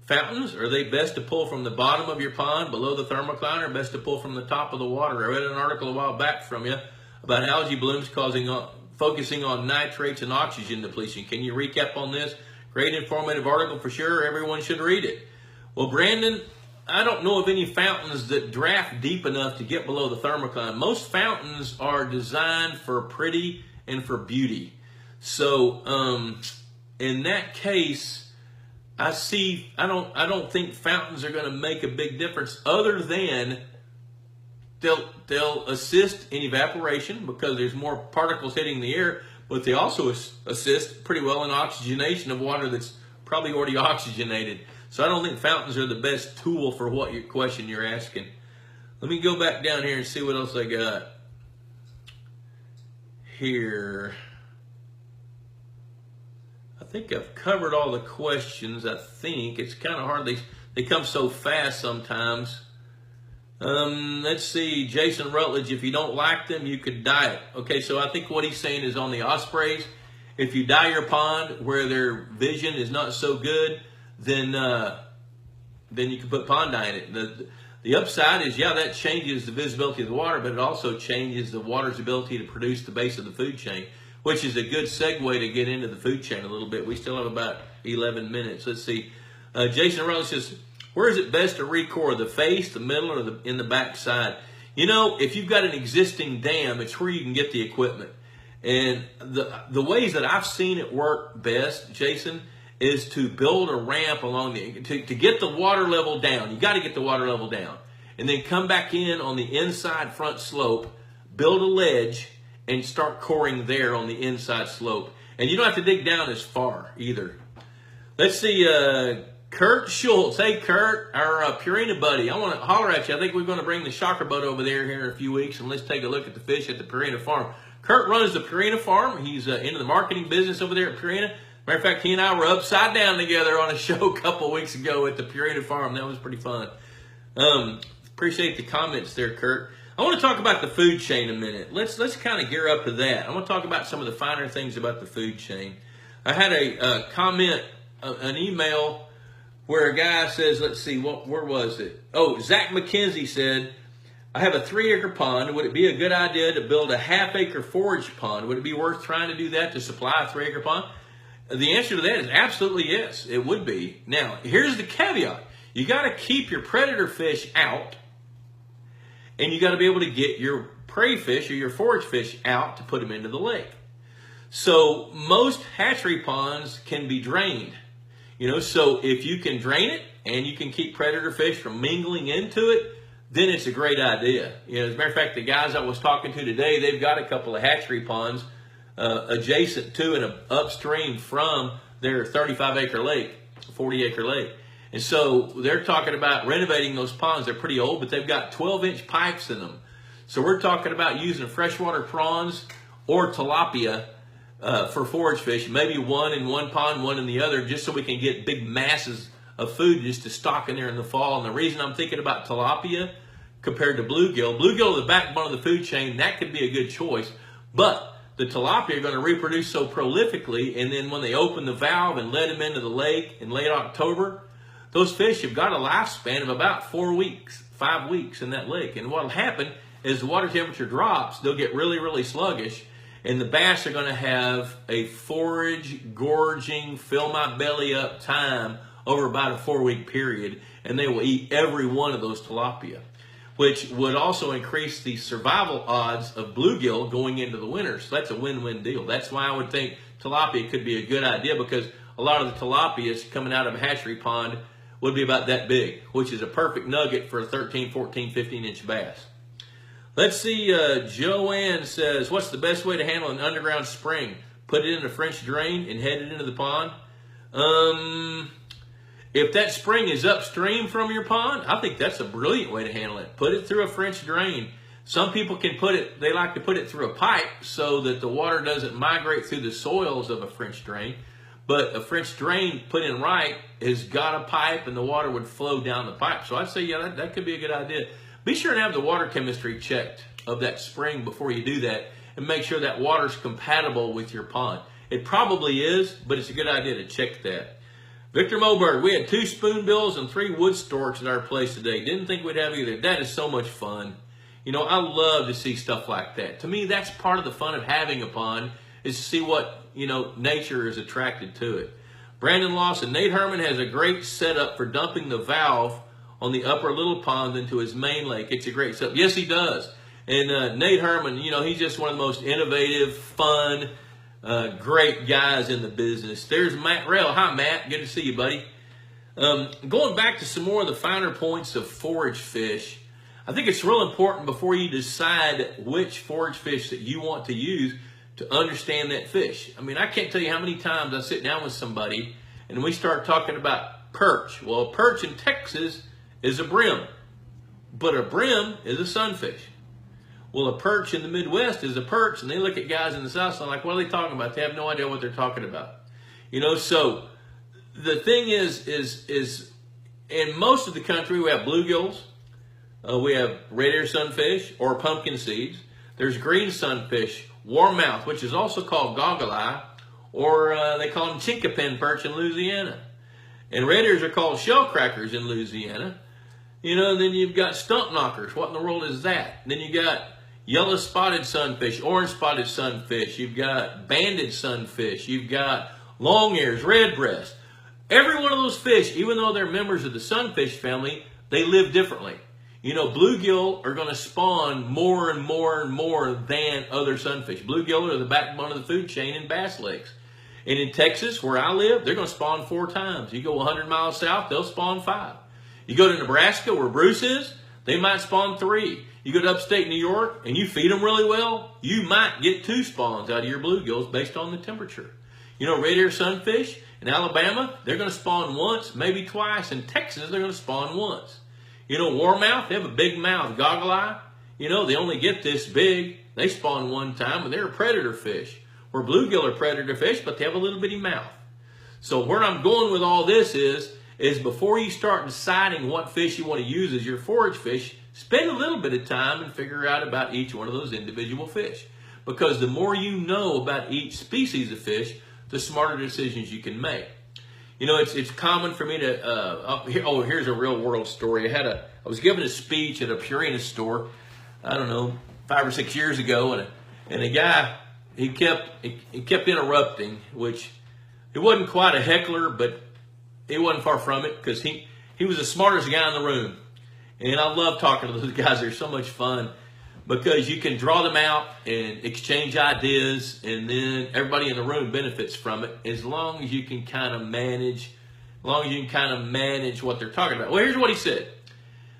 fountains, are they best to pull from the bottom of your pond below the thermocline, or best to pull from the top of the water? I read an article a while back from you about algae blooms focusing on nitrates and oxygen depletion. Can you recap on this? Great informative article for sure. Everyone should read it. Well, Brandon, I don't know of any fountains that draft deep enough to get below the thermocline. Most fountains are designed for pretty and for beauty. So in that case, I don't think fountains are going to make a big difference, other than they'll assist in evaporation because there's more particles hitting the air, but they also assist pretty well in oxygenation of water that's probably already oxygenated. So I don't think fountains are the best tool for what question you're asking. Let me go back down here and see what else I got here. I think I've covered all the questions. I think it's kind of hard. They come so fast sometimes. Let's see, Jason Rutledge, if you don't like them, you could dye it. Okay, so I think what he's saying is on the Ospreys, if you dye your pond where their vision is not so good, then you can put pond dye in it. The upside is, yeah, that changes the visibility of the water, but it also changes the water's ability to produce the base of the food chain, which is a good segue to get into the food chain a little bit. We still have about 11 minutes. Let's see. Jason Rutledge says, where is it best to recore, the face, the middle, or in the back side? If you've got an existing dam, it's where you can get the equipment. And the ways that I've seen it work best, Jason, is to build a ramp along to get the water level down. You got to get the water level down. And then come back in on the inside front slope, build a ledge, and start coring there on the inside slope. And you don't have to dig down as far either. Let's see, Kurt Schultz. Hey, Kurt, our Purina buddy. I want to holler at you. I think we're going to bring the shocker boat over there here in a few weeks, and let's take a look at the fish at the Purina farm. Kurt runs the Purina farm. He's into the marketing business over there at Purina. Matter of fact, he and I were upside down together on a show a couple of weeks ago at the Purina Farm. That was pretty fun. Appreciate the comments there, Kurt. I want to talk about the food chain a minute. Let's kind of gear up to that. I want to talk about some of the finer things about the food chain. I had a comment, an email where a guy says, let's see, where was it? Oh, Zach McKenzie said, I have a 3-acre pond. Would it be a good idea to build a half-acre forage pond? Would it be worth trying to do that to supply a 3-acre pond? The answer to that is absolutely yes, it would be. Now, here's the caveat. You got to keep your predator fish out, and you got to be able to get your prey fish or your forage fish out to put them into the lake. So most hatchery ponds can be drained. So if you can drain it and you can keep predator fish from mingling into it, then it's a great idea. As a matter of fact, the guys I was talking to today, they've got a couple of hatchery ponds adjacent to and upstream from their 35-acre lake, 40-acre lake. And so they're talking about renovating those ponds. They're pretty old, but they've got 12-inch pipes in them. So we're talking about using freshwater prawns or tilapia for forage fish, maybe one in one pond, one in the other, just so we can get big masses of food just to stock in there in the fall. And the reason I'm thinking about tilapia compared to bluegill, bluegill is the backbone of the food chain. That could be a good choice. But the tilapia are going to reproduce so prolifically, and then when they open the valve and let them into the lake in late October, those fish have got a lifespan of about 4 weeks, 5 weeks in that lake. And what will happen is the water temperature drops, they'll get really, really sluggish, and the bass are going to have a forage, gorging, fill my belly up time over about a 4-week period, and they will eat every one of those tilapia, which would also increase the survival odds of bluegill going into the winter. So that's a win-win deal. That's why I would think tilapia could be a good idea, because a lot of the tilapias coming out of a hatchery pond would be about that big, which is a perfect nugget for a 13, 14, 15-inch bass. Let's see, Joanne says, what's the best way to handle an underground spring? Put it in a French drain and head it into the pond? If that spring is upstream from your pond, I think that's a brilliant way to handle it. Put it through a French drain. Some people can they like to put it through a pipe so that the water doesn't migrate through the soils of a French drain. But a French drain put in right has got a pipe, and the water would flow down the pipe. So I'd say, yeah, that could be a good idea. Be sure to have the water chemistry checked of that spring before you do that, and make sure that water's compatible with your pond. It probably is, but it's a good idea to check that. Victor Moberg, we had 2 spoonbills and 3 wood storks at our place today. Didn't think we'd have either. That is so much fun. I love to see stuff like that. To me, that's part of the fun of having a pond, is to see what, nature is attracted to it. Brandon Lawson, Nate Herman has a great setup for dumping the valve on the upper little pond into his main lake. It's a great setup. Yes, he does. And Nate Herman, he's just one of the most innovative, fun, great guys in the business. There's Matt Rell. Hi, Matt. Good to see you, buddy. Going back to some more of the finer points of forage fish, I think it's real important before you decide which forage fish that you want to use to understand that fish. I mean, I can't tell you how many times I sit down with somebody and we start talking about perch. Well, a perch in Texas is a brim, but a brim is a sunfish. Well, a perch in the Midwest is a perch, and they look at guys in the South and like, what are they talking about? They have no idea what they're talking about. So the thing is in most of the country, we have bluegills, we have redear sunfish or pumpkin seeds. There's green sunfish, warmouth, which is also called goggle eye, or they call them chinkapin perch in Louisiana. And redears are called shellcrackers in Louisiana. Then you've got stump knockers. What in the world is that? Then you got yellow spotted sunfish, orange spotted sunfish. You've got banded sunfish. You've got long ears, red breast. Every one of those fish, even though they're members of the sunfish family, they live differently. Bluegill are going to spawn more and more and more than other sunfish. Bluegill are the backbone of the food chain in bass lakes. And in Texas, where I live, they're going to spawn 4 times. You go 100 miles south, they'll spawn 5. You go to Nebraska, where Bruce is, they might spawn 3. You go to upstate New York, and you feed them really well, you might get 2 spawns out of your bluegills based on the temperature. Redear sunfish in Alabama, they're going to spawn once, maybe twice. In Texas, they're going to spawn once. Warmouth, they have a big mouth. Goggle eye, they only get this big. They spawn 1 time, and they're a predator fish. Where bluegill are predator fish, but they have a little bitty mouth. So where I'm going with all this is before you start deciding what fish you want to use as your forage fish, spend a little bit of time and figure out about each one of those individual fish. Because the more you know about each species of fish, the smarter decisions you can make. You know, it's common for me to, here's a real world story. I was giving a speech at a Purina store, I don't know, 5 or 6 years ago, and a guy, he kept interrupting, which it wasn't quite a heckler, but it wasn't far from it, because he was the smartest guy in the room. And I love talking to those guys. They're so much fun because you can draw them out and exchange ideas, and then everybody in the room benefits from it as long as you can kind of manage what they're talking about. Well, here's what he said.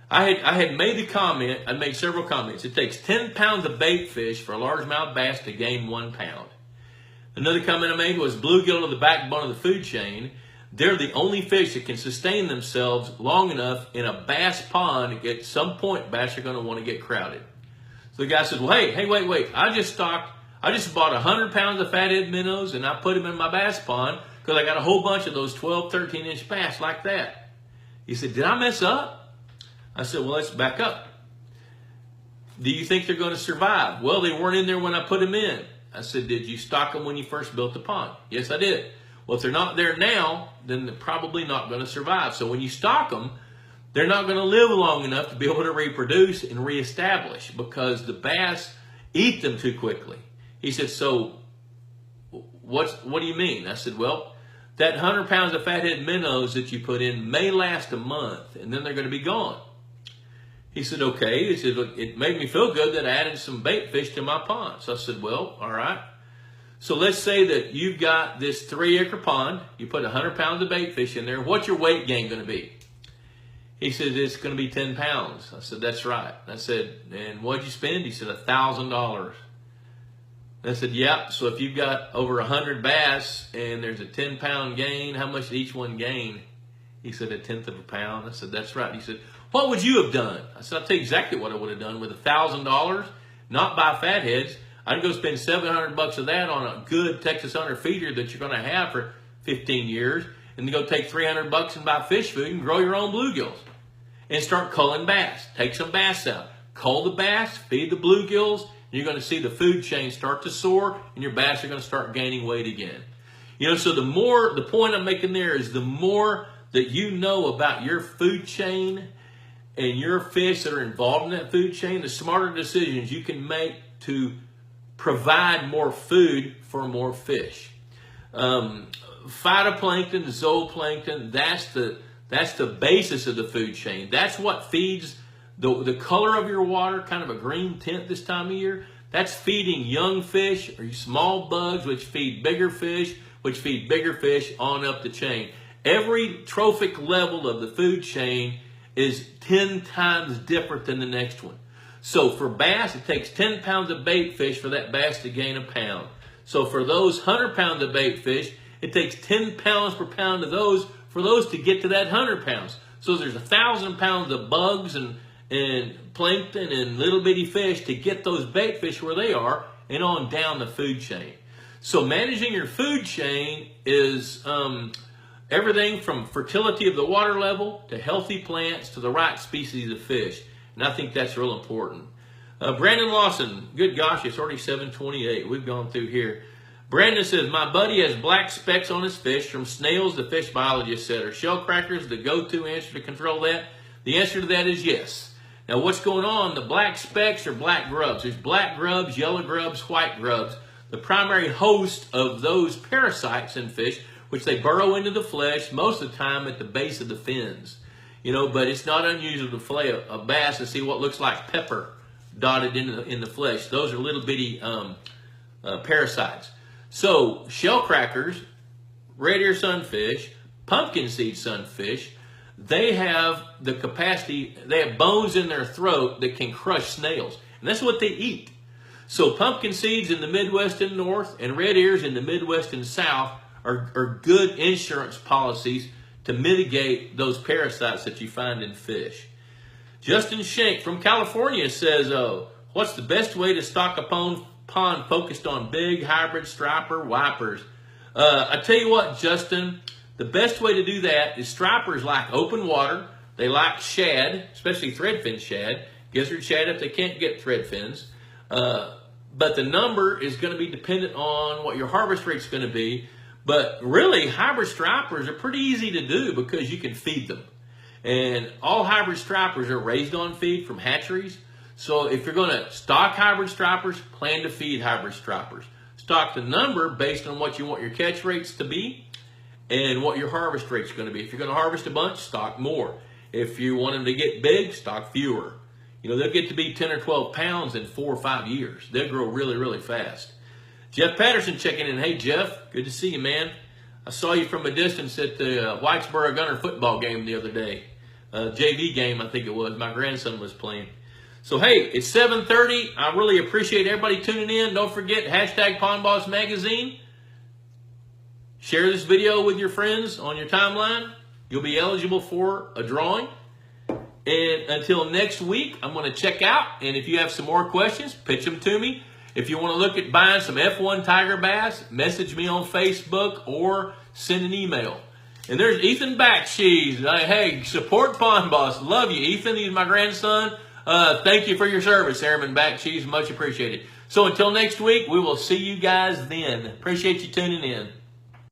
I had made the comment, I made several comments. It takes 10 pounds of bait fish for a largemouth bass to gain 1 pound. Another comment I made was bluegill are the backbone of the food chain. They're the only fish that can sustain themselves long enough in a bass pond. At some point, bass are going to want to get crowded. So the guy said, well, hey, wait. I just bought 100 pounds of fathead minnows, and I put them in my bass pond because I got a whole bunch of those 12, 13-inch bass like that. He said, did I mess up? I said, well, let's back up. Do you think they're going to survive? Well, they weren't in there when I put them in. I said, did you stock them when you first built the pond? Yes, I did. Well, if they're not there now, then they're probably not going to survive. So when you stock them, they're not going to live long enough to be able to reproduce and reestablish because the bass eat them too quickly. He said, so what do you mean? I said, well, that 100 pounds of fathead minnows that you put in may last a month, and then they're going to be gone. He said, okay. He said, look, it made me feel good that I added some bait fish to my pond. So I said, well, all right. So let's say that you've got this 3-acre pond. You put 100 pounds of bait fish in there. What's your weight gain going to be? He said, it's going to be 10 pounds. I said, that's right. I said, and what'd you spend? He said, $1,000. I said, yeah. So if you've got over 100 bass and there's a 10-pound gain, how much did each one gain? He said, 1/10 of a pound. I said, that's right. He said, what would you have done? I said, I'll tell you exactly what I would have done with $1,000, not buy fatheads. I'd go spend $700 of that on a good Texas Hunter feeder that you're going to have for 15 years, and then go take $300 and buy fish food and grow your own bluegills and start culling bass. Take some bass out, cull the bass, feed the bluegills, and you're going to see the food chain start to soar, and your bass are going to start gaining weight again. You know, so the point I'm making there is the more that you know about your food chain and your fish that are involved in that food chain, the smarter decisions you can make to provide more food for more fish. Phytoplankton, zooplankton, that's the basis of the food chain. That's what feeds the color of your water, kind of a green tint this time of year. That's feeding young fish or small bugs, which feed bigger fish, on up the chain. Every trophic level of the food chain is 10 times different than the next one. So for bass, it takes 10 pounds of bait fish for that bass to gain a pound. So for those 100 pounds of bait fish, it takes 10 pounds per pound of those for those to get to that 100 pounds. So there's 1,000 pounds of bugs and plankton and little bitty fish to get those bait fish where they are and on down the food chain. So managing your food chain is everything from fertility of the water level to healthy plants to the right species of fish. And I think that's real important. Brandon Lawson, good gosh, it's already 7:28. We've gone through here. Brandon says, my buddy has black specks on his fish. From snails, the fish biologist said, are shellcrackers the go-to answer to control that? The answer to that is yes. Now, what's going on? The black specks are black grubs. There's black grubs, yellow grubs, white grubs. The primary host of those parasites in fish, which they burrow into the flesh most of the time at the base of the fins. You know, but it's not unusual to fillet a bass and see what looks like pepper dotted in the flesh. Those are little bitty parasites. So shellcrackers, red ear sunfish, pumpkin seed sunfish, they have the capacity, they have bones in their throat that can crush snails. And that's what they eat. So pumpkin seeds in the Midwest and North and red ears in the Midwest and South are good insurance policies to mitigate those parasites that you find in fish. Justin Shank from California says, what's the best way to stock a pond focused on big hybrid striper wipers? I tell you what, Justin, the best way to do that is stripers like open water. They like shad, especially threadfin shad, gizzard shad if they can't get threadfins. But the number is going to be dependent on what your harvest rate's going to be. But really, hybrid stripers are pretty easy to do because you can feed them. And all hybrid stripers are raised on feed from hatcheries. So if you're going to stock hybrid stripers, plan to feed hybrid stripers. Stock the number based on what you want your catch rates to be and what your harvest rate's going to be. If you're going to harvest a bunch, stock more. If you want them to get big, stock fewer. You know, they'll get to be 10 or 12 pounds in 4 or 5 years. They'll grow really, really fast. Jeff Patterson checking in. Hey, Jeff, good to see you, man. I saw you from a distance at the Whitesboro Gunner football game the other day. JV game, I think it was. My grandson was playing. So, hey, it's 7:30. I really appreciate everybody tuning in. Don't forget, hashtag Pond Boss Magazine. Share this video with your friends on your timeline. You'll be eligible for a drawing. And until next week, I'm going to check out. And if you have some more questions, pitch them to me. If you want to look at buying some F1 tiger bass, message me on Facebook or send an email. And there's Ethan Backshees. Hey, support Pond Boss. Love you, Ethan. He's my grandson. Thank you for your service, Airman Backshees. Much appreciated. So until next week, we will see you guys then. Appreciate you tuning in.